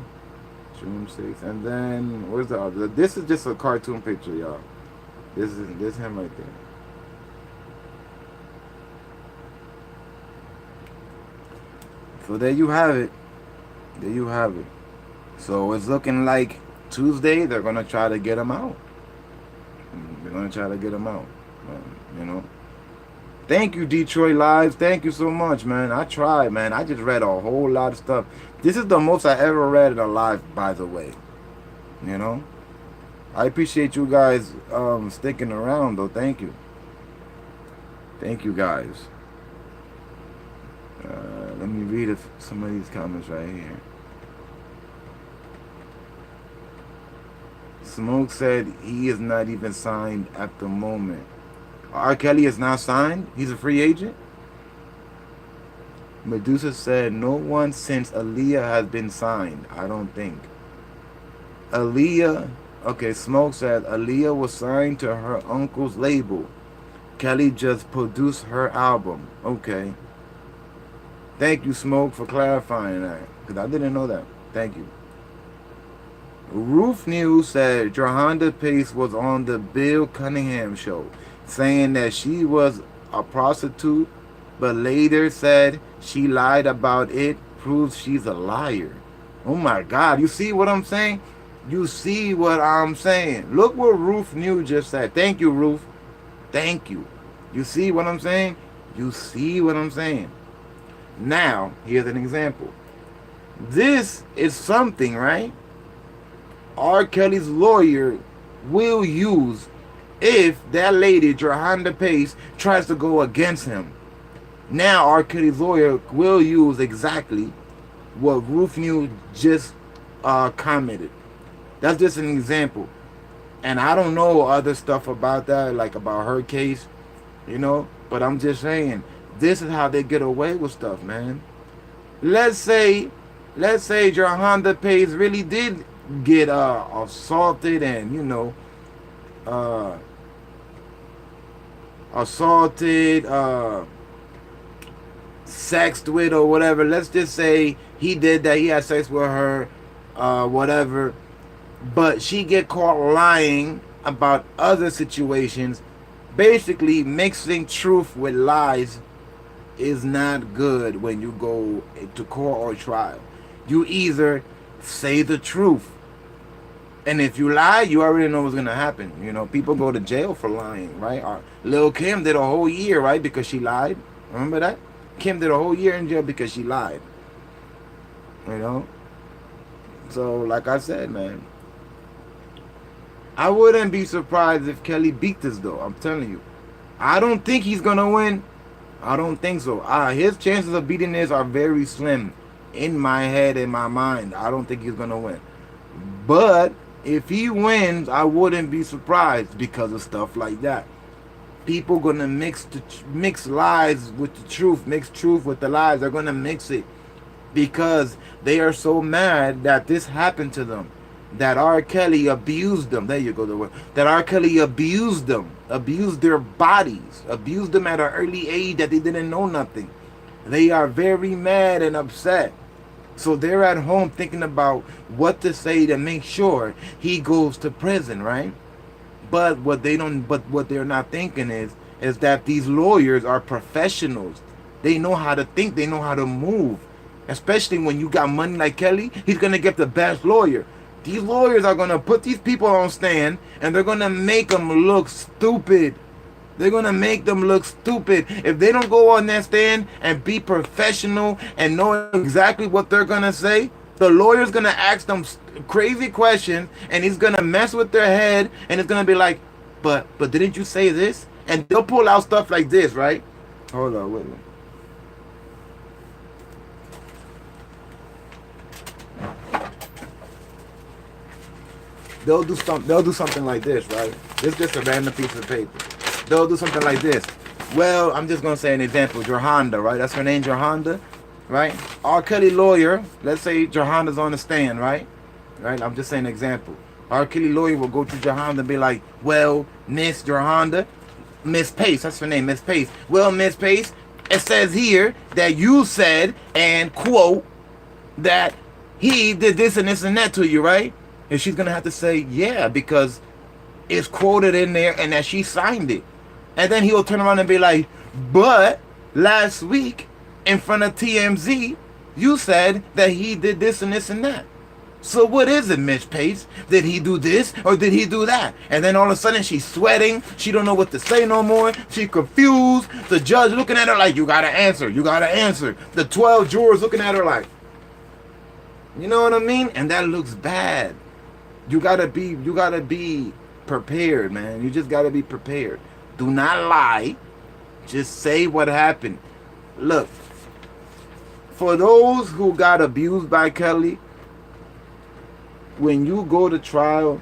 June 6th. And then where's the other? This is just a cartoon picture, y'all. This him right there. So there you have it. There you have it. So it's looking like Tuesday they're gonna try to get him out. They're gonna try to get him out. You know. Thank you, Detroit Lives. Thank you so much, man. I tried, man. I just read a whole lot of stuff. This is the most I ever read in a live, by the way. You know. I appreciate you guys sticking around, though. Thank you. Thank you, guys. Let me read some of these comments right here. Smoke said he is not even signed at the moment. R. Kelly is not signed? He's a free agent? Medusa said no one since Aaliyah has been signed. I don't think. Aaliyah, okay, Smoke said Aaliyah was signed to her uncle's label. Kelly just produced her album. Okay. Thank you, Smoke, for clarifying that, because I didn't know that. Thank you. Roof News said Johanna Pace was on the Bill Cunningham show, saying that she was a prostitute, but later said she lied about it, proves she's a liar. Oh my God, you see what I'm saying? You see what I'm saying? Look what Roof News just said. Thank you, Roof. Thank you. You see what I'm saying? You see what I'm saying? Now, here's an example. This is something, right? R. Kelly's lawyer will use if that lady, Johanna Pace, tries to go against him. Now, R. Kelly's lawyer will use exactly what Roof News just commented. That's just an example. And I don't know other stuff about that, like about her case, you know, but I'm just saying, this is how they get away with stuff, man. Let's say Johanna Pace really did get assaulted and, you know, assaulted, sexed with or whatever. Let's just say he did that, he had sex with her, whatever, but she get caught lying about other situations. Basically, mixing truth with lies is not good when you go to court or trial. You either say the truth, and if you lie, you already know what's gonna happen. You know, people go to jail for lying, right? Lil' Kim did a whole year, right, because she lied. Remember that? Kim did a whole year in jail because she lied. You know? So, like I said, man, I wouldn't be surprised if Kelly beat this, though. I'm telling you. I don't think he's gonna win. I don't think so. His chances of beating this are very slim. In my head, in my mind, I don't think he's gonna win. But if he wins, I wouldn't be surprised because of stuff like that. People gonna mix lies with the truth, mix truth with the lies. They're gonna mix it because they are so mad that this happened to them, that R. Kelly abused them. There you go, the word. That R. Kelly abused them, abused their bodies, abused them at an early age that they didn't know nothing. They are very mad and upset. So they're at home thinking about what to say to make sure he goes to prison, right? But what they're not thinking is that these lawyers are professionals. They know how to think, they know how to move. Especially when you got money like Kelly, he's gonna get the best lawyer. These lawyers are gonna put these people on stand and they're gonna make them look stupid. They're going to make them look stupid. If they don't go on that stand and be professional and know exactly what they're going to say, the lawyer's going to ask them crazy questions and he's going to mess with their head and it's going to be like, but didn't you say this? And they'll pull out stuff like this, right? Hold on, wait a minute. They'll do something like this, right? This is just a random piece of paper. They'll do something like this. Well, I'm just going to say an example. Johanna, right? That's her name, Johanna, right? R. Kelly lawyer, let's say Johanna's on the stand, right? Right? I'm just saying an example. R. Kelly lawyer will go to Johanna and be like, well, Miss Johanna, Miss Pace, that's her name, Miss Pace. Well, Miss Pace, it says here that you said, and quote, that he did this and this and that to you, right? And she's going to have to say, yeah, because it's quoted in there and that she signed it. And then he'll turn around and be like, but last week in front of TMZ, you said that he did this and this and that. So what is it, Miss Pace? Did he do this or did he do that? And then all of a sudden she's sweating. She don't know what to say no more. She confused. The judge looking at her like, you gotta answer. You gotta answer. The 12 jurors looking at her like, you know what I mean? And that looks bad. You gotta be prepared, man. You just gotta be prepared. Do not lie. Just say what happened. Look, for those who got abused by Kelly, when you go to trial,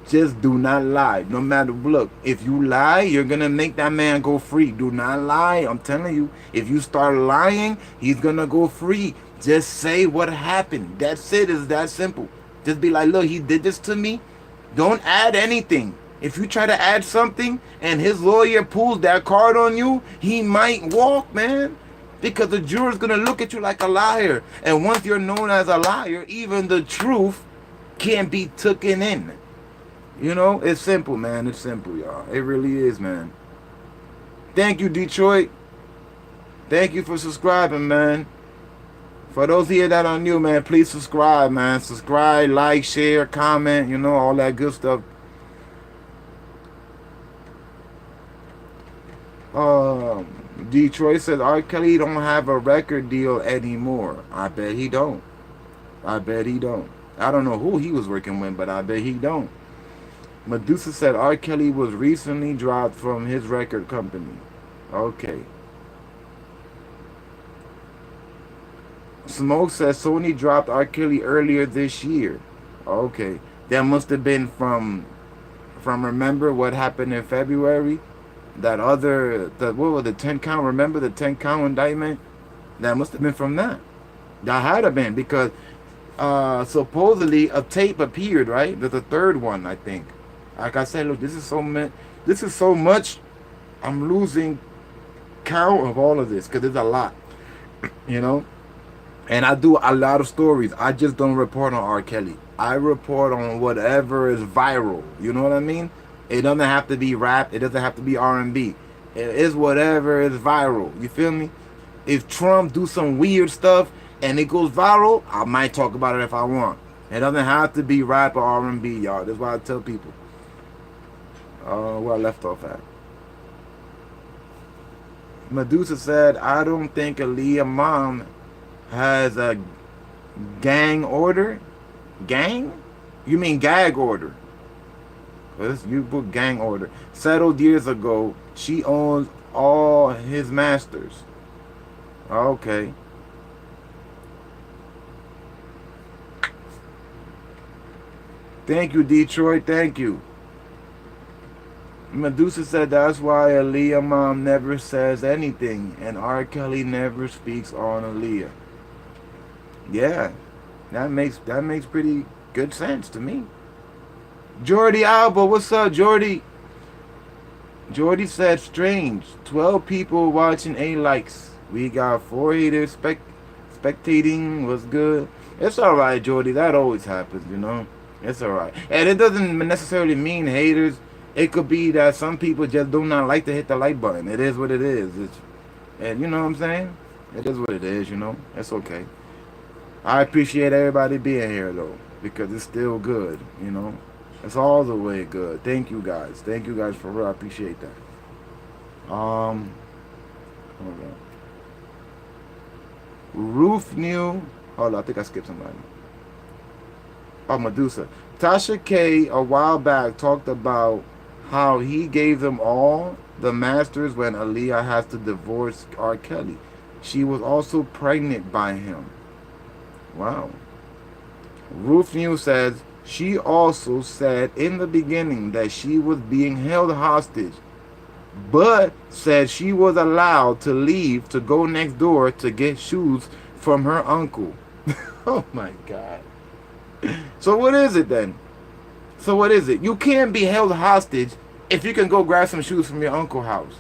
just do not lie. No matter, look, if you lie, you're gonna make that man go free. Do not lie. I'm telling you, if you start lying, he's gonna go free. Just say what happened. That's it. It's that simple. Just be like, look, he did this to me. Don't add anything. If you try to add something and his lawyer pulls that card on you, he might walk, man. because the juror's gonna look at you like a liar. And once you're known as a liar, even the truth can't be taken in. You know, it's simple, man. It's simple, y'all. It really is, man. Thank you, Detroit. Thank you for subscribing, man. For those here that are new, man, please subscribe, man. Subscribe, like, share, comment, you know, all that good stuff. Detroit says R. Kelly don't have a record deal anymore. I bet he don't. I bet he don't. I don't know who he was working with, but I bet he don't. Medusa said R. Kelly was recently dropped from his record company. Okay. Smoke says Sony dropped R. Kelly earlier this year. Okay. That must have been from remember what happened in February? That other, what was the 10 count? Remember the 10 count indictment? That must have been from that. That had to been because supposedly a tape appeared, right? There's a third one, I think. Like I said, look, this is so much. I'm losing count of all of this because there's a lot, you know. And I do a lot of stories. I just don't report on R. Kelly. I report on whatever is viral. You know what I mean? It doesn't have to be rap. It doesn't have to be R&B. It is whatever is viral. You feel me? If Trump do some weird stuff and it goes viral, I might talk about it if I want. It doesn't have to be rap or R&B, y'all. That's why I tell people. Where I left off at. Medusa said, I don't think Aaliyah mom has a gang order. Gang? You mean gag order? You put gang order. Settled years ago. She owns all his masters. Okay. Thank you, Detroit. Thank you. Medusa said that's why Aaliyah mom never says anything and R. Kelly never speaks on Aaliyah. Yeah, that makes pretty good sense to me. Jordy Alba, what's up, Jordy? Jordy said strange. 12 people watching, 8 likes. We got 4 haters spectating. Was good. It's alright, Jordy. That always happens, you know. It's alright. And it doesn't necessarily mean haters. It could be that some people just do not like to hit the like button. It is what it is. And you know what I'm saying? It is what it is, you know. It's okay. I appreciate everybody being here, though. Because it's still good, you know. It's all the way good. Thank you, guys. Thank you, guys, for real. I appreciate that. Hold on. Ruth knew. Hold on, I think I skipped somebody. Oh, Medusa. Tasha K a while back talked about how he gave them all the masters when Aaliyah has to divorce R. Kelly. She was also pregnant by him. Wow. Ruth New says she also said in the beginning that she was being held hostage, but said she was allowed to leave to go next door to get shoes from her uncle. Oh my God. So what is it then? So what is it? You can't be held hostage if you can go grab some shoes from your uncle's house.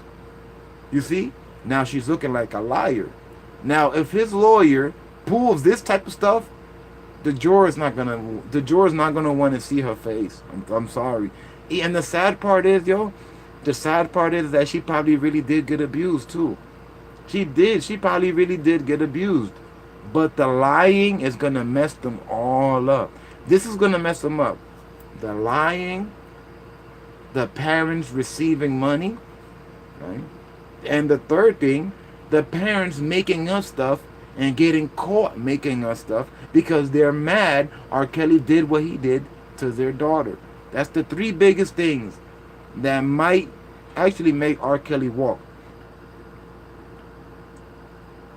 You see? Now she's looking like a liar. Now if his lawyer pulls this type of stuff, the juror's not gonna want to see her face. I'm sorry. And the sad part is, the sad part is that she probably really did get abused too. She probably really did get abused. But the lying is gonna mess them all up. This is gonna mess them up. The lying, the parents receiving money, right? And the third thing, the parents making up stuff and getting caught making up stuff because they're mad R. Kelly did what he did to their daughter. That's the 3 biggest things that might actually make R. Kelly walk.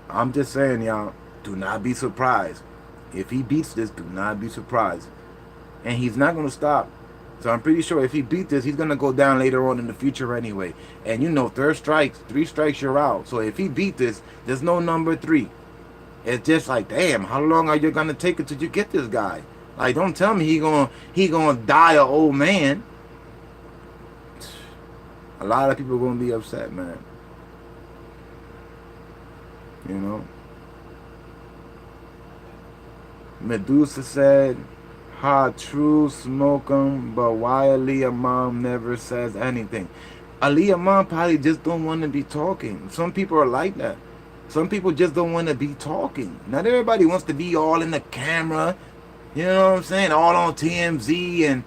I'm just saying, y'all, do not be surprised. If he beats this, do not be surprised. And he's not going to stop. So I'm pretty sure if he beats this, he's going to go down later on in the future anyway. And you know, 3 strikes, you're out. So if he beat this, there's no number 3. It's just like, damn, how long are you going to take until you get this guy? Like, don't tell me he gonna die an old man. A lot of people are going to be upset, man. You know. Medusa said, "Ha, true, smoke 'em, but why Aaliyah mom never says anything?" Aaliyah mom probably just don't want to be talking. Some people are like that. Some people just don't want to be talking. Not everybody wants to be all in the camera. You know what I'm saying? All on TMZ and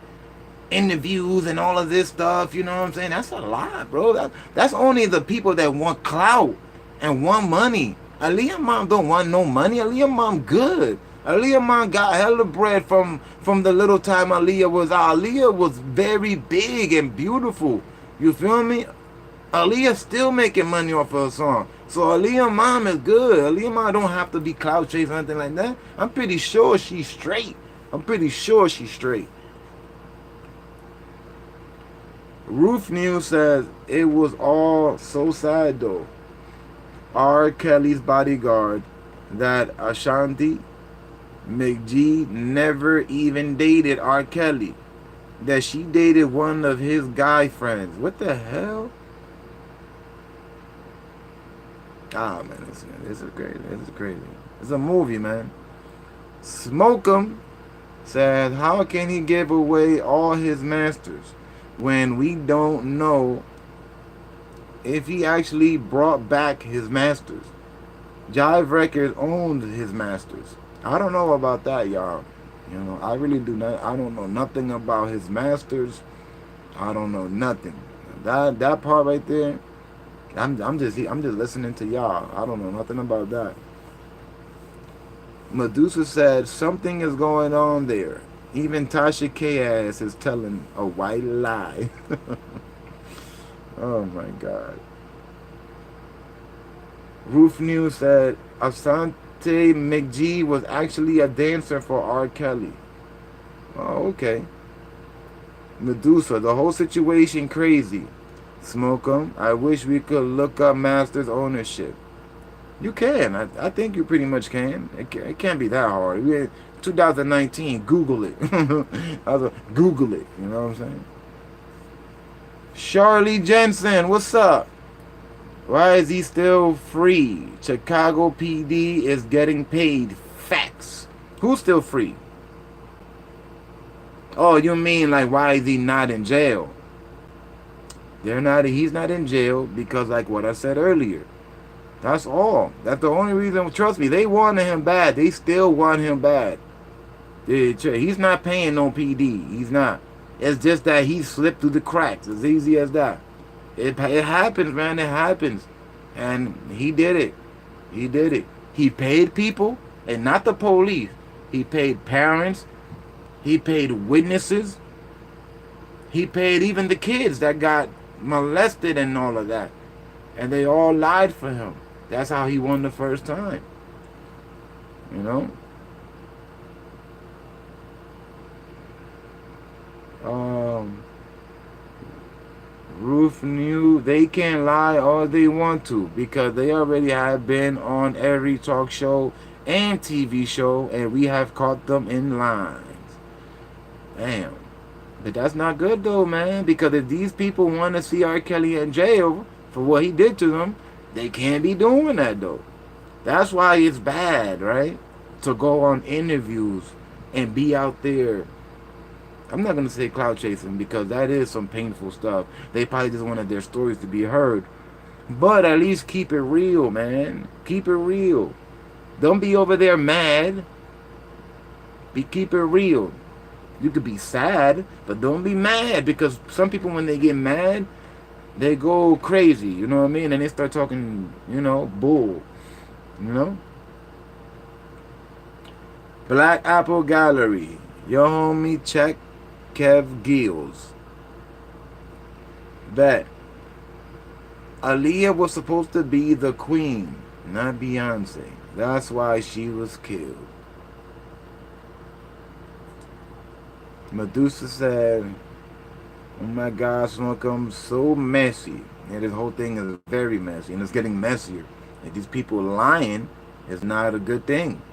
interviews and all of this stuff. You know what I'm saying? That's a lot, bro. That's only the people that want clout and want money. Aaliyah mom don't want no money. Aaliyah mom good. Aaliyah mom got hella bread from the little time Aaliyah was out. Aaliyah was very big and beautiful. You feel me? Aaliyah still making money off of her song. So Aaliyah mom is good. Aaliyah mom don't have to be clout chase or anything like that. I'm pretty sure she's straight. I'm pretty sure she's straight. Roof News says it was all so sad though. R. Kelly's bodyguard, that Ashanti McGee never even dated R. Kelly. That she dated one of his guy friends. What the hell? Ah man, this is crazy. This is crazy. It's a movie, man. Smoke 'em said, how can he give away all his masters when we don't know if he actually brought back his masters? Jive Records owned his masters. I don't know about that, y'all. You know, I really do not. I don't know nothing about his masters. I don't know nothing. That part right there, I'm just listening to y'all. I don't know nothing about that. Medusa said something is going on there. Even Tasha K-ass is telling a white lie. Oh my God. Roof News said Asante McGee was actually a dancer for R. Kelly. Oh, okay. Medusa, the whole situation crazy. Smoke 'em. I wish we could look up Masters ownership. You can. I think you pretty much can. It can't be that hard. 2019, Google it. Google it. You know what I'm saying? Charlie Jensen, what's up? Why is he still free? Chicago PD is getting paid. Facts. Who's still free? Oh, you mean like why is he not in jail? He's not in jail because like what I said earlier. That's all. That's the only reason. Trust me, they wanted him bad. They still want him bad. He's not paying no PD. He's not. It's just that he slipped through the cracks. As easy as that. It happens, man. It happens. And he did it. He did it. He paid people, and not the police. He paid parents. He paid witnesses. He paid even the kids that got molested and all of that. And they all lied for him. That's how he won the first time. You know? Roof knew they can't lie all they want to because they already have been on every talk show and TV show and we have caught them in lines. Damn. But that's not good though, man, because if these people want to see R. Kelly in jail for what he did to them, they can't be doing that though. That's why it's bad, right? To go on interviews and be out there. I'm not going to say cloud chasing because that is some painful stuff. They probably just wanted their stories to be heard. But at least keep it real, man. Keep it real. Don't be over there mad. Keep it real. You could be sad, but don't be mad because some people when they get mad, they go crazy, you know what I mean? And they start talking, bull, you know? Black Apple Gallery. Your homie check Kev Gills. Bet. Aaliyah was supposed to be the queen, not Beyonce. That's why she was killed. Medusa said, oh my God, Smoke so messy. Yeah, this whole thing is very messy, and it's getting messier. And these people lying is not a good thing.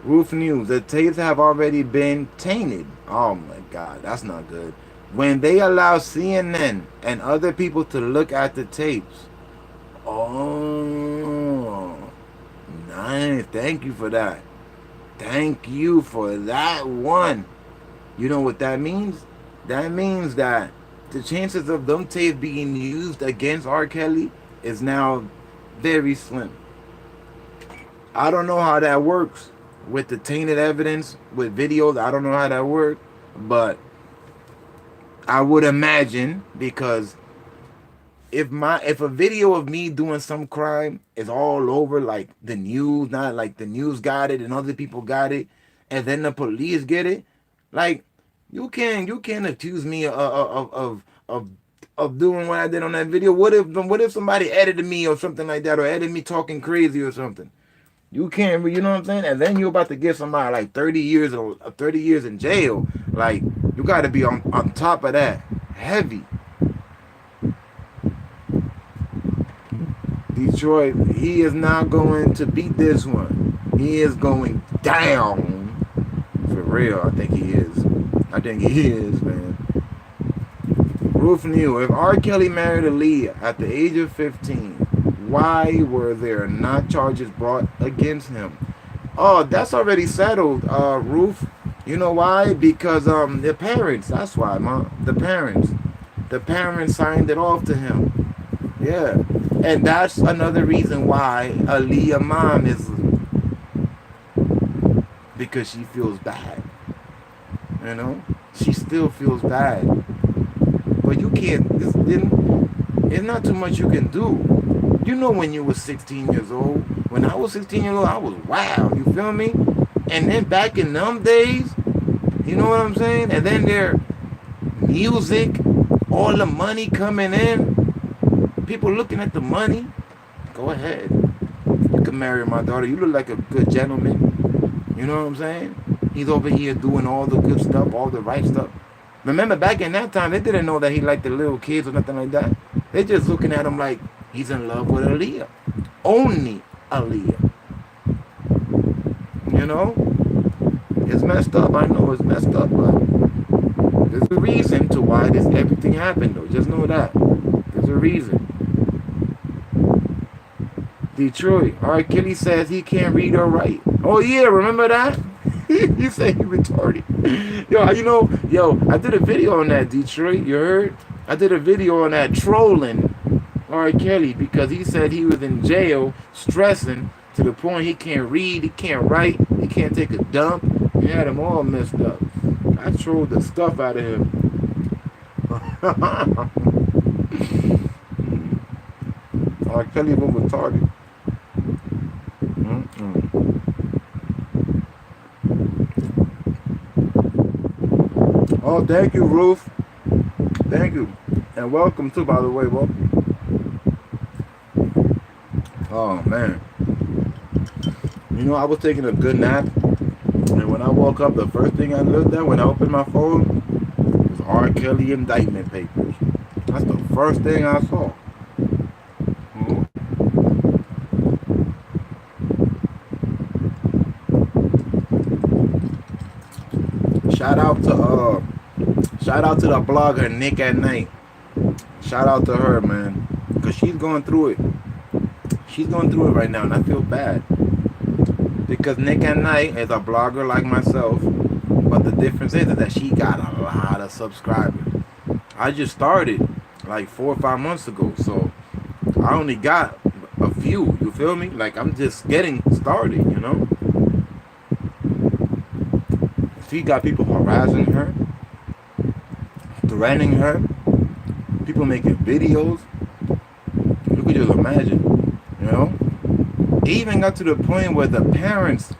Roof News, the tapes have already been tainted. Oh my God, that's not good. When they allow CNN and other people to look at the tapes. Oh, Nice. Thank you for that. Thank you for that one. You know what that means? That means that the chances of them tapes being used against R. Kelly is now very slim. I don't know how that works with the tainted evidence with videos. I don't know how that works, but I would imagine, because if a video of me doing some crime is all over like the news, not like the news got it and other people got it, and then the police get it, like you can't accuse me of doing what I did on that video. What if somebody edited me or something like that, or edited me talking crazy or something? You can't, you know what I'm saying? And then you're about to give somebody like 30 years or 30 years in jail. Like, you got to be on top of that. Heavy. Detroit, he is not going to beat this one. He is going down. For real, I think he is. I think he is, man. Ruth knew if R. Kelly married Aaliyah at the age of 15, why were there not charges brought against him? Oh, that's already settled, Ruth. You know why? Because the parents. That's why, Mom. The parents. The parents signed it off to him. Yeah. And that's another reason why Aaliyah's mom is, because she feels bad. You know? She still feels bad. But you can't, it's not too much you can do. You know, when you were 16 years old, when I was 16 years old, I was wild, you feel me? And then back in them days, you know what I'm saying? And then their music, all the money coming in, people looking at the money. Go ahead. You can marry my daughter. You look like a good gentleman. You know what I'm saying? He's over here doing all the good stuff, all the right stuff. Remember, back in that time, they didn't know that he liked the little kids or nothing like that. They just looking at him like he's in love with Aaliyah. Only Aaliyah. You know? It's messed up. I know it's messed up, but there's a reason to why this everything happened, though. Just know that. There's a reason. Detroit. R. Kelly says he can't read or write. Oh, yeah. Remember that? You say he retarded. Yo, I did a video on that, Detroit. You heard? I did a video on that trolling R. Kelly because he said he was in jail stressing to the point he can't read, he can't write, he can't take a dump. He had him all messed up. I trolled the stuff out of him. R. Kelly was retarded. Oh, thank you, Ruth. Thank you. And welcome too, by the way. Welcome. Oh, man. You know, I was taking a good nap. And when I woke up, the first thing I looked at when I opened my phone was R. Kelly indictment papers. That's the first thing I saw. Shout out to the blogger Nick at Night. Shout out to her, man, because she's going through it. She's going through it right now, and I feel bad because Nick at Night is a blogger like myself, but the difference is that she got a lot of subscribers. I just started like 4 or 5 months ago, so I only got a few. You feel me? Like, I'm just getting started, you know. She got people harassing her, threatening her, people making videos. You could just imagine, you know. It even got to the point where the parents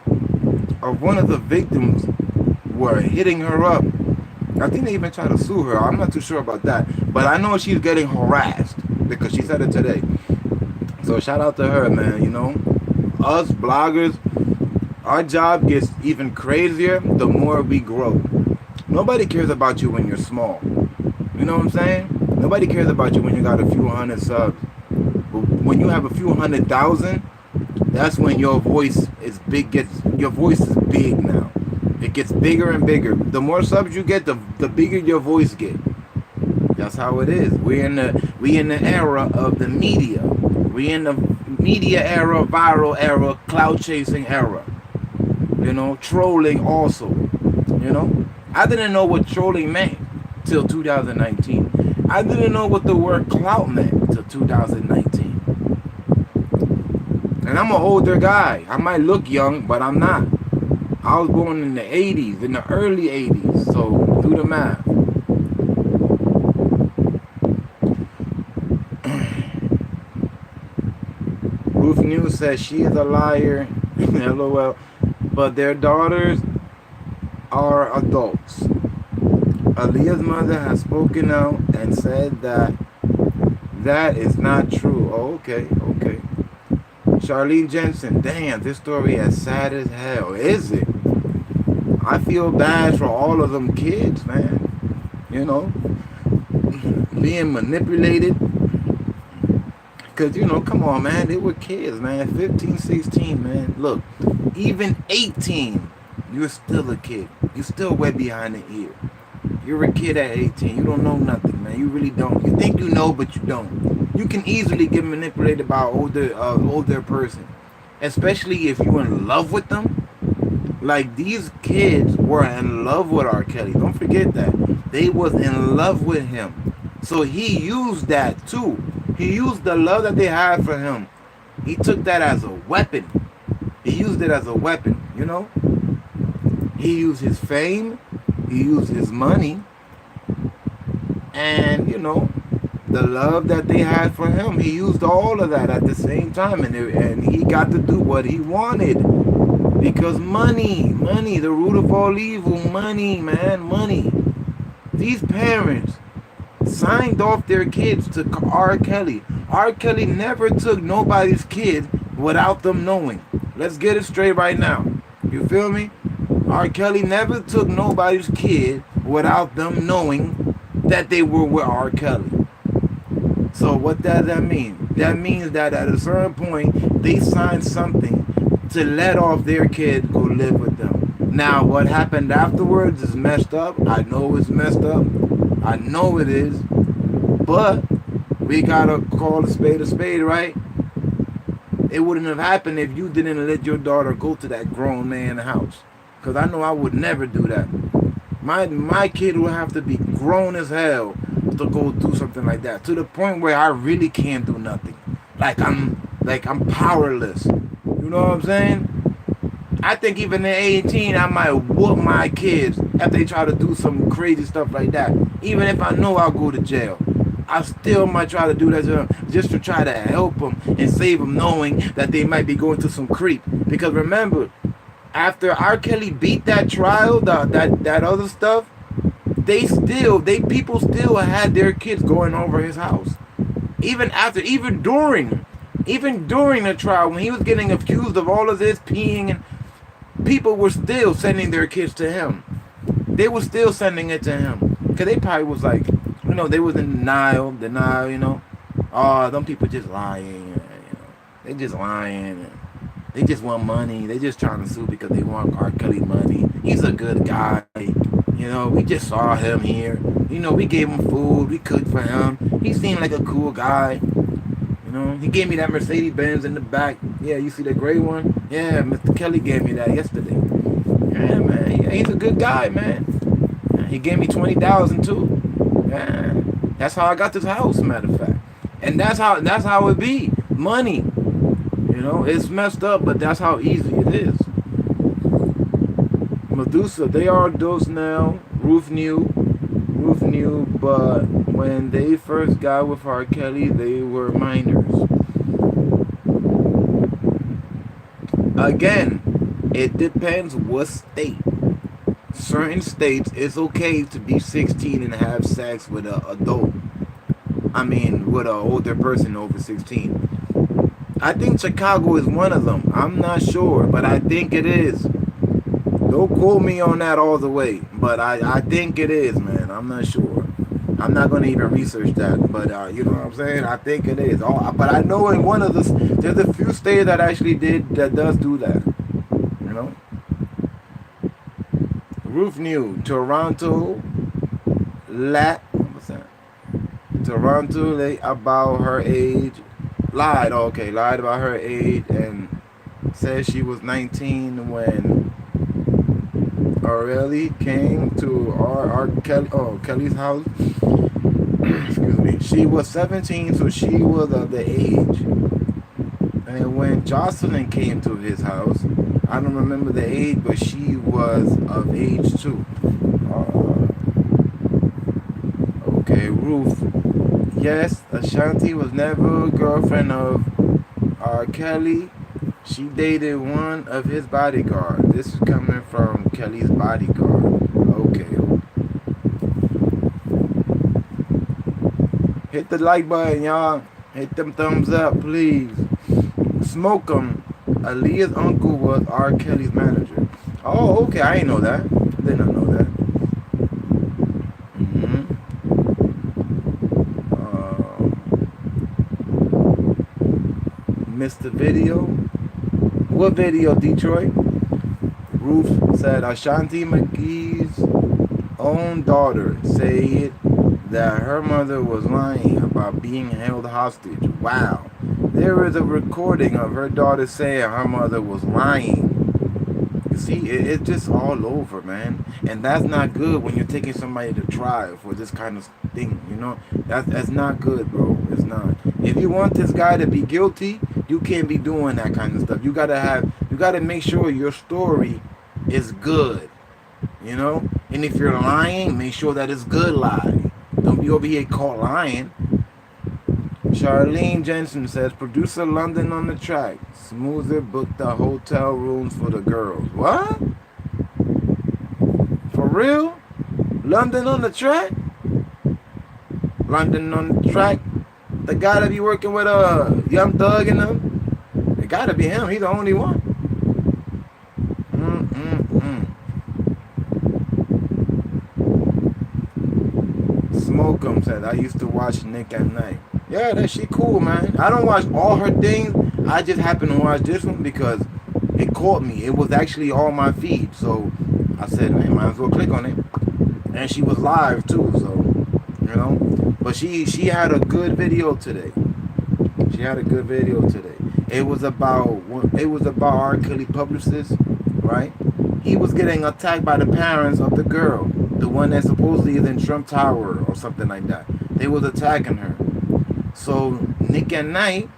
of one of the victims were hitting her up. I think they even tried to sue her. I'm not too sure about that, but I know she's getting harassed because she said it today. So shout out to her, man. You know, us bloggers, our job gets even crazier the more we grow. Nobody cares about you when you're small. You know what I'm saying? Nobody cares about you when you got a few hundred subs. But when you have a few 100,000, that's when your voice is big. Your voice is big now. It gets bigger and bigger. The more subs you get, the bigger your voice get. That's how it is. We in the era of the media. We in the media era, viral era, cloud chasing era. You know, trolling also. You know, I didn't know what trolling meant till 2019. I didn't know what the word clout meant till 2019. And I'm an older guy. I might look young, but I'm not. I was born in the 80s, in the early 80s. So do the math. Ruth News says she is a liar. LOL. But their daughters are adults. Aaliyah's mother has spoken out and said that that is not true. Oh, okay, okay. Charlene Jensen, damn, this story is sad as hell. Is it? I feel bad for all of them kids, man. You know, being manipulated. Because, you know, come on, man. They were kids, man. 15, 16, man. Look, even 18, you're still a kid. You're still way behind the ear. You're a kid at 18. You don't know nothing, man. You really don't. You think you know, but you don't. You can easily get manipulated by an older person. Especially if you're in love with them. Like, these kids were in love with R. Kelly. Don't forget that. They was in love with him. So he used that too. He used the love that they had for him. He took that as a weapon. He used it as a weapon, you know? He used his fame. He used his money. And, you know, the love that they had for him. He used all of that at the same time. And he got to do what he wanted. Because money, the root of all evil, money, man, money. These parents signed off their kids to R. Kelly. R. Kelly never took nobody's kid without them knowing. Let's get it straight right now. You feel me? R. Kelly never took nobody's kid without them knowing that they were with R. Kelly. So what does that mean? That means that at a certain point, they signed something to let off their kid go live with them. Now, what happened afterwards is messed up. I know it's messed up. I know it is. But we gotta call a spade, right? It wouldn't have happened if you didn't let your daughter go to that grown man's house. Because I know I would never do that. My kid would have to be grown as hell to go do something like that. To the point where I really can't do nothing. Like I'm powerless. You know what I'm saying? I think even at 18, I might whoop my kids if they try to do some crazy stuff like that. Even if I know I'll go to jail. I still might try to do that just to try to help them and save them, knowing that they might be going to some creep. Because remember, after R. Kelly beat that trial, that other stuff, people still had their kids going over his house. Even during the trial, when he was getting accused of all of this peeing, and people were still sending their kids to him. They were still sending it to him. Because they probably was like, you know, they was in denial, you know. Oh, them people just lying, you know. They just lying. They just want money. They just trying to sue because they want R. Kelly money. He's a good guy. You know, we just saw him here. You know, we gave him food. We cooked for him. He seemed like a cool guy. You know, he gave me that Mercedes Benz in the back. Yeah, you see that gray one? Yeah, Mr. Kelly gave me that yesterday. Yeah, man. Yeah, he's a good guy, man. He gave me $20,000 too. Yeah, that's how I got this house, matter of fact. And that's how it be. Money. You know, it's messed up, but that's how easy it is. Medusa, they are adults now. Ruth knew, but when they first got with R. Kelly, they were minors. Again, it depends what state. Certain states, it's okay to be 16 and have sex with an adult. I mean, with an older person over 16. I think Chicago is one of them. I'm not sure, but I think it is. Don't quote me on that all the way, but I think it is, man. I'm not sure. I'm not going to even research that, but you know what I'm saying? I think it is. But I know in one of the, there's a few states that actually does do that. You know? Ruth knew. Toronto, Toronto, about her age, lied. Okay, lied about her age and said she was 19 when Aurelie came to Kelly's house. Excuse me. She was 17, so she was of the age. And when Jocelyn came to his house, I don't remember the age, but she was of age too. Uh, okay, Ruth. Yes, Ashanti was never a girlfriend of R. Kelly. She dated one of his bodyguards. This is coming from Kelly's bodyguard. Okay. Hit the like button, y'all. Hit them thumbs up, please. Smoke 'em. Aaliyah's uncle was R. Kelly's manager. Oh, okay. I didn't know that. I did not know that. Missed the video. What video, Detroit? Ruth said Ashanti McGee's own daughter said that her mother was lying about being held hostage. Wow. There is a recording of her daughter saying her mother was lying. You see, it's just all over, man. And that's not good when you're taking somebody to trial for this kind of thing, you know? That's not good, bro. It's not. If you want this guy to be guilty, you can't be doing that kind of stuff. You gotta make sure your story is good, you know? And if you're lying, make sure that it's good lie. Don't be over here caught lying. Charlene Jensen says, producer London on the track. Smoother booked the hotel rooms for the girls. What? For real? London on the track? London on the track? The guy that be working with Young Thug and them? It gotta be him. He's the only one. Smoke 'em said, I used to watch Nick at Night. Yeah, that shit cool, man. I don't watch all her things. I just happen to watch this one because it caught me. It was actually on my feed. So I said, man, might as well click on it. And she was live too, so, you know. But she had a good video today. She had a good video today. It was about R. Kelly publicist, right? He was getting attacked by the parents of the girl, the one that supposedly is in Trump Tower or something like that. They was attacking her. So Nick at Night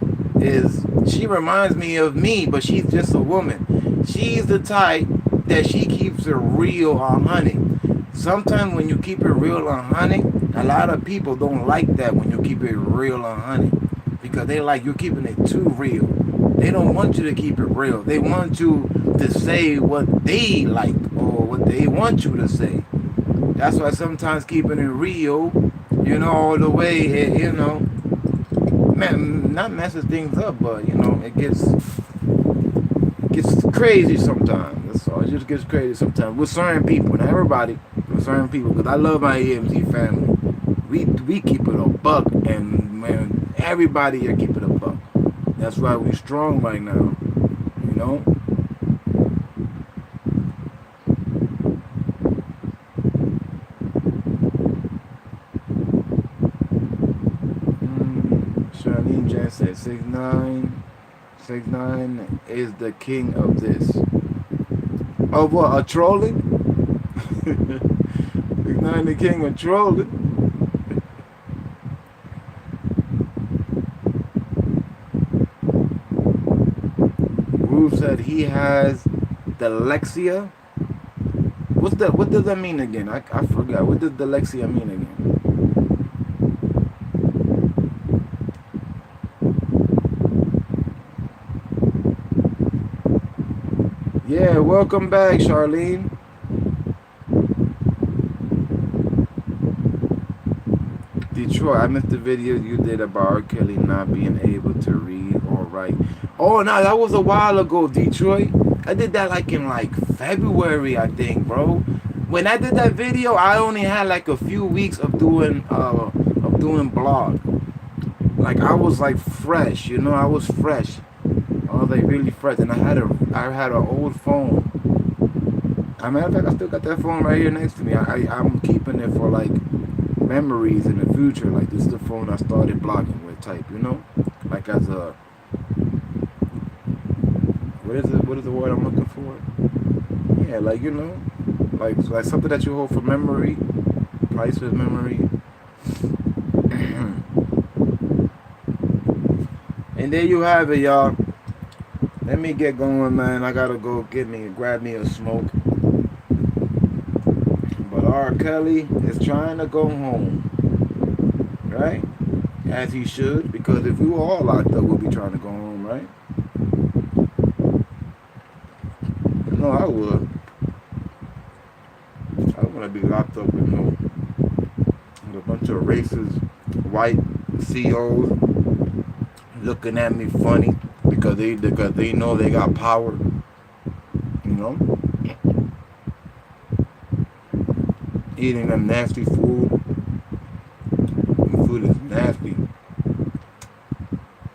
she reminds me of me, but she's just a woman. She's the type that she keeps it real on honey. Sometimes when you keep it real on honey, a lot of people don't like that when you keep it real on honey, because they like you're keeping it too real. They don't want you to keep it real. They want you to say what they like or what they want you to say. That's why sometimes keeping it real, you know, all the way, you know, not messes things up, but you know, it gets crazy sometimes. That's all. It just gets crazy sometimes with certain people. Not everybody, with certain people. Because I love my EMZ family. We keep it a buck, and man, everybody here keep it a buck. That's why we strong right now. You know. Charlene Jan said 6ix9ine is the king of this. Of what? A trolling? 6ix9ine the king of trolling. Ruth said he has dyslexia. What does that mean again? I forgot. What does dyslexia mean again? Yeah, welcome back, Charlene. Detroit, I missed the video you did about R. Kelly not being able to read or write. Oh, no, that was a while ago, Detroit. I did that like in February, I think, bro. When I did that video, I only had like a few weeks of doing blog. Like I was like fresh, you know, I was fresh. I was like really fresh, and I had an old phone. As a matter of fact, I still got that phone right here next to me. I'm keeping it for like memories in the future. Like this is the phone I started blogging with type, you know. like as a, what is the word I'm looking for? Yeah, like like something that you hold for memory, priceless memory. And there you have it, y'all. Let me get going, man. I gotta go grab me a smoke. But R. Kelly is trying to go home, right? As he should, because if we were all locked up, we'll be trying to go home, right? No, I would. I don't want to be locked up with a bunch of racist white CEOs looking at me funny because they know they got power, you know, eating them nasty food. The food is nasty.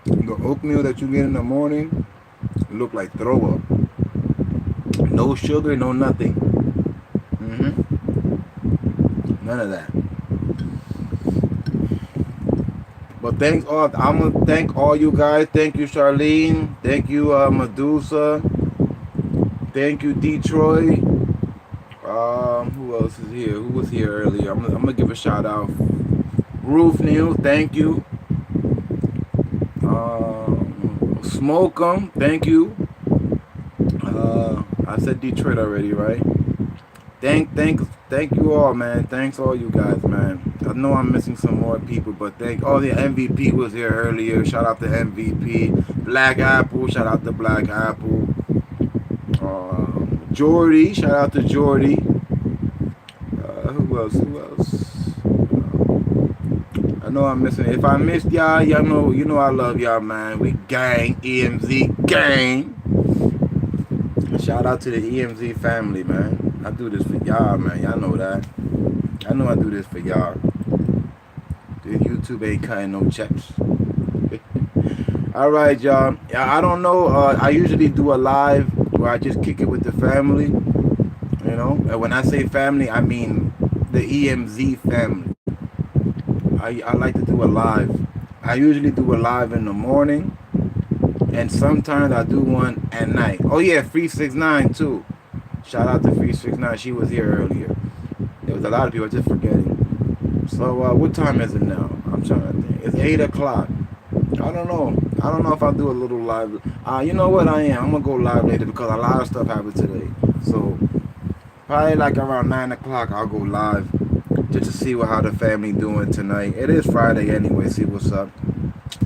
The oatmeal that you get in the morning look like throw up. No sugar, no nothing. None of that. But thanks all. I'm gonna thank all you guys. Thank you, Charlene. Thank you, Medusa. Thank you, Detroit. Who else is here? Who was here earlier? I'm gonna give a shout out. Roof Neil, thank you. Smoke 'em, thank you. I said Detroit already, right? Thank you all, man. Thanks all you guys, man. I know I'm missing some more people, but the MVP was here earlier. Shout out to MVP. Black Apple, shout out to Black Apple. Jordy, shout out to Jordy. Who else? I know I'm missing. If I missed y'all, you know I love y'all, man. We gang, EMZ gang. Shout out to the EMZ family, man. I do this for y'all, man. Y'all know that. I know I do this for y'all. The YouTube ain't cutting no checks. All right, y'all. I don't know. I usually do a live where I just kick it with the family. You know, and when I say family, I mean the EMZ family. I like to do a live. I usually do a live in the morning, and sometimes I do one at night. Oh yeah, 369 too. Shout out to 369. She was here earlier. There was a lot of people just forgetting. So what time is it now? I'm trying to think. It's 8 o'clock. I don't know. I don't know if I'll do a little live. You know what I am? I'm gonna go live later because a lot of stuff happened today. So probably like around 9 o'clock I'll go live just to see how the family doing tonight. It is Friday anyway. See what's up.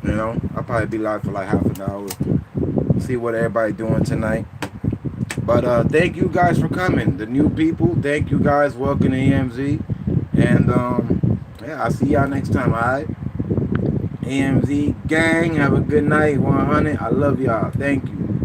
You know, I'll probably be live for like half an hour. See what everybody doing tonight. But thank you guys for coming. The new people, thank you guys. Welcome to EMZ. And yeah, I'll see y'all next time, alright? EMZ gang, have a good night. 100. I love y'all. Thank you.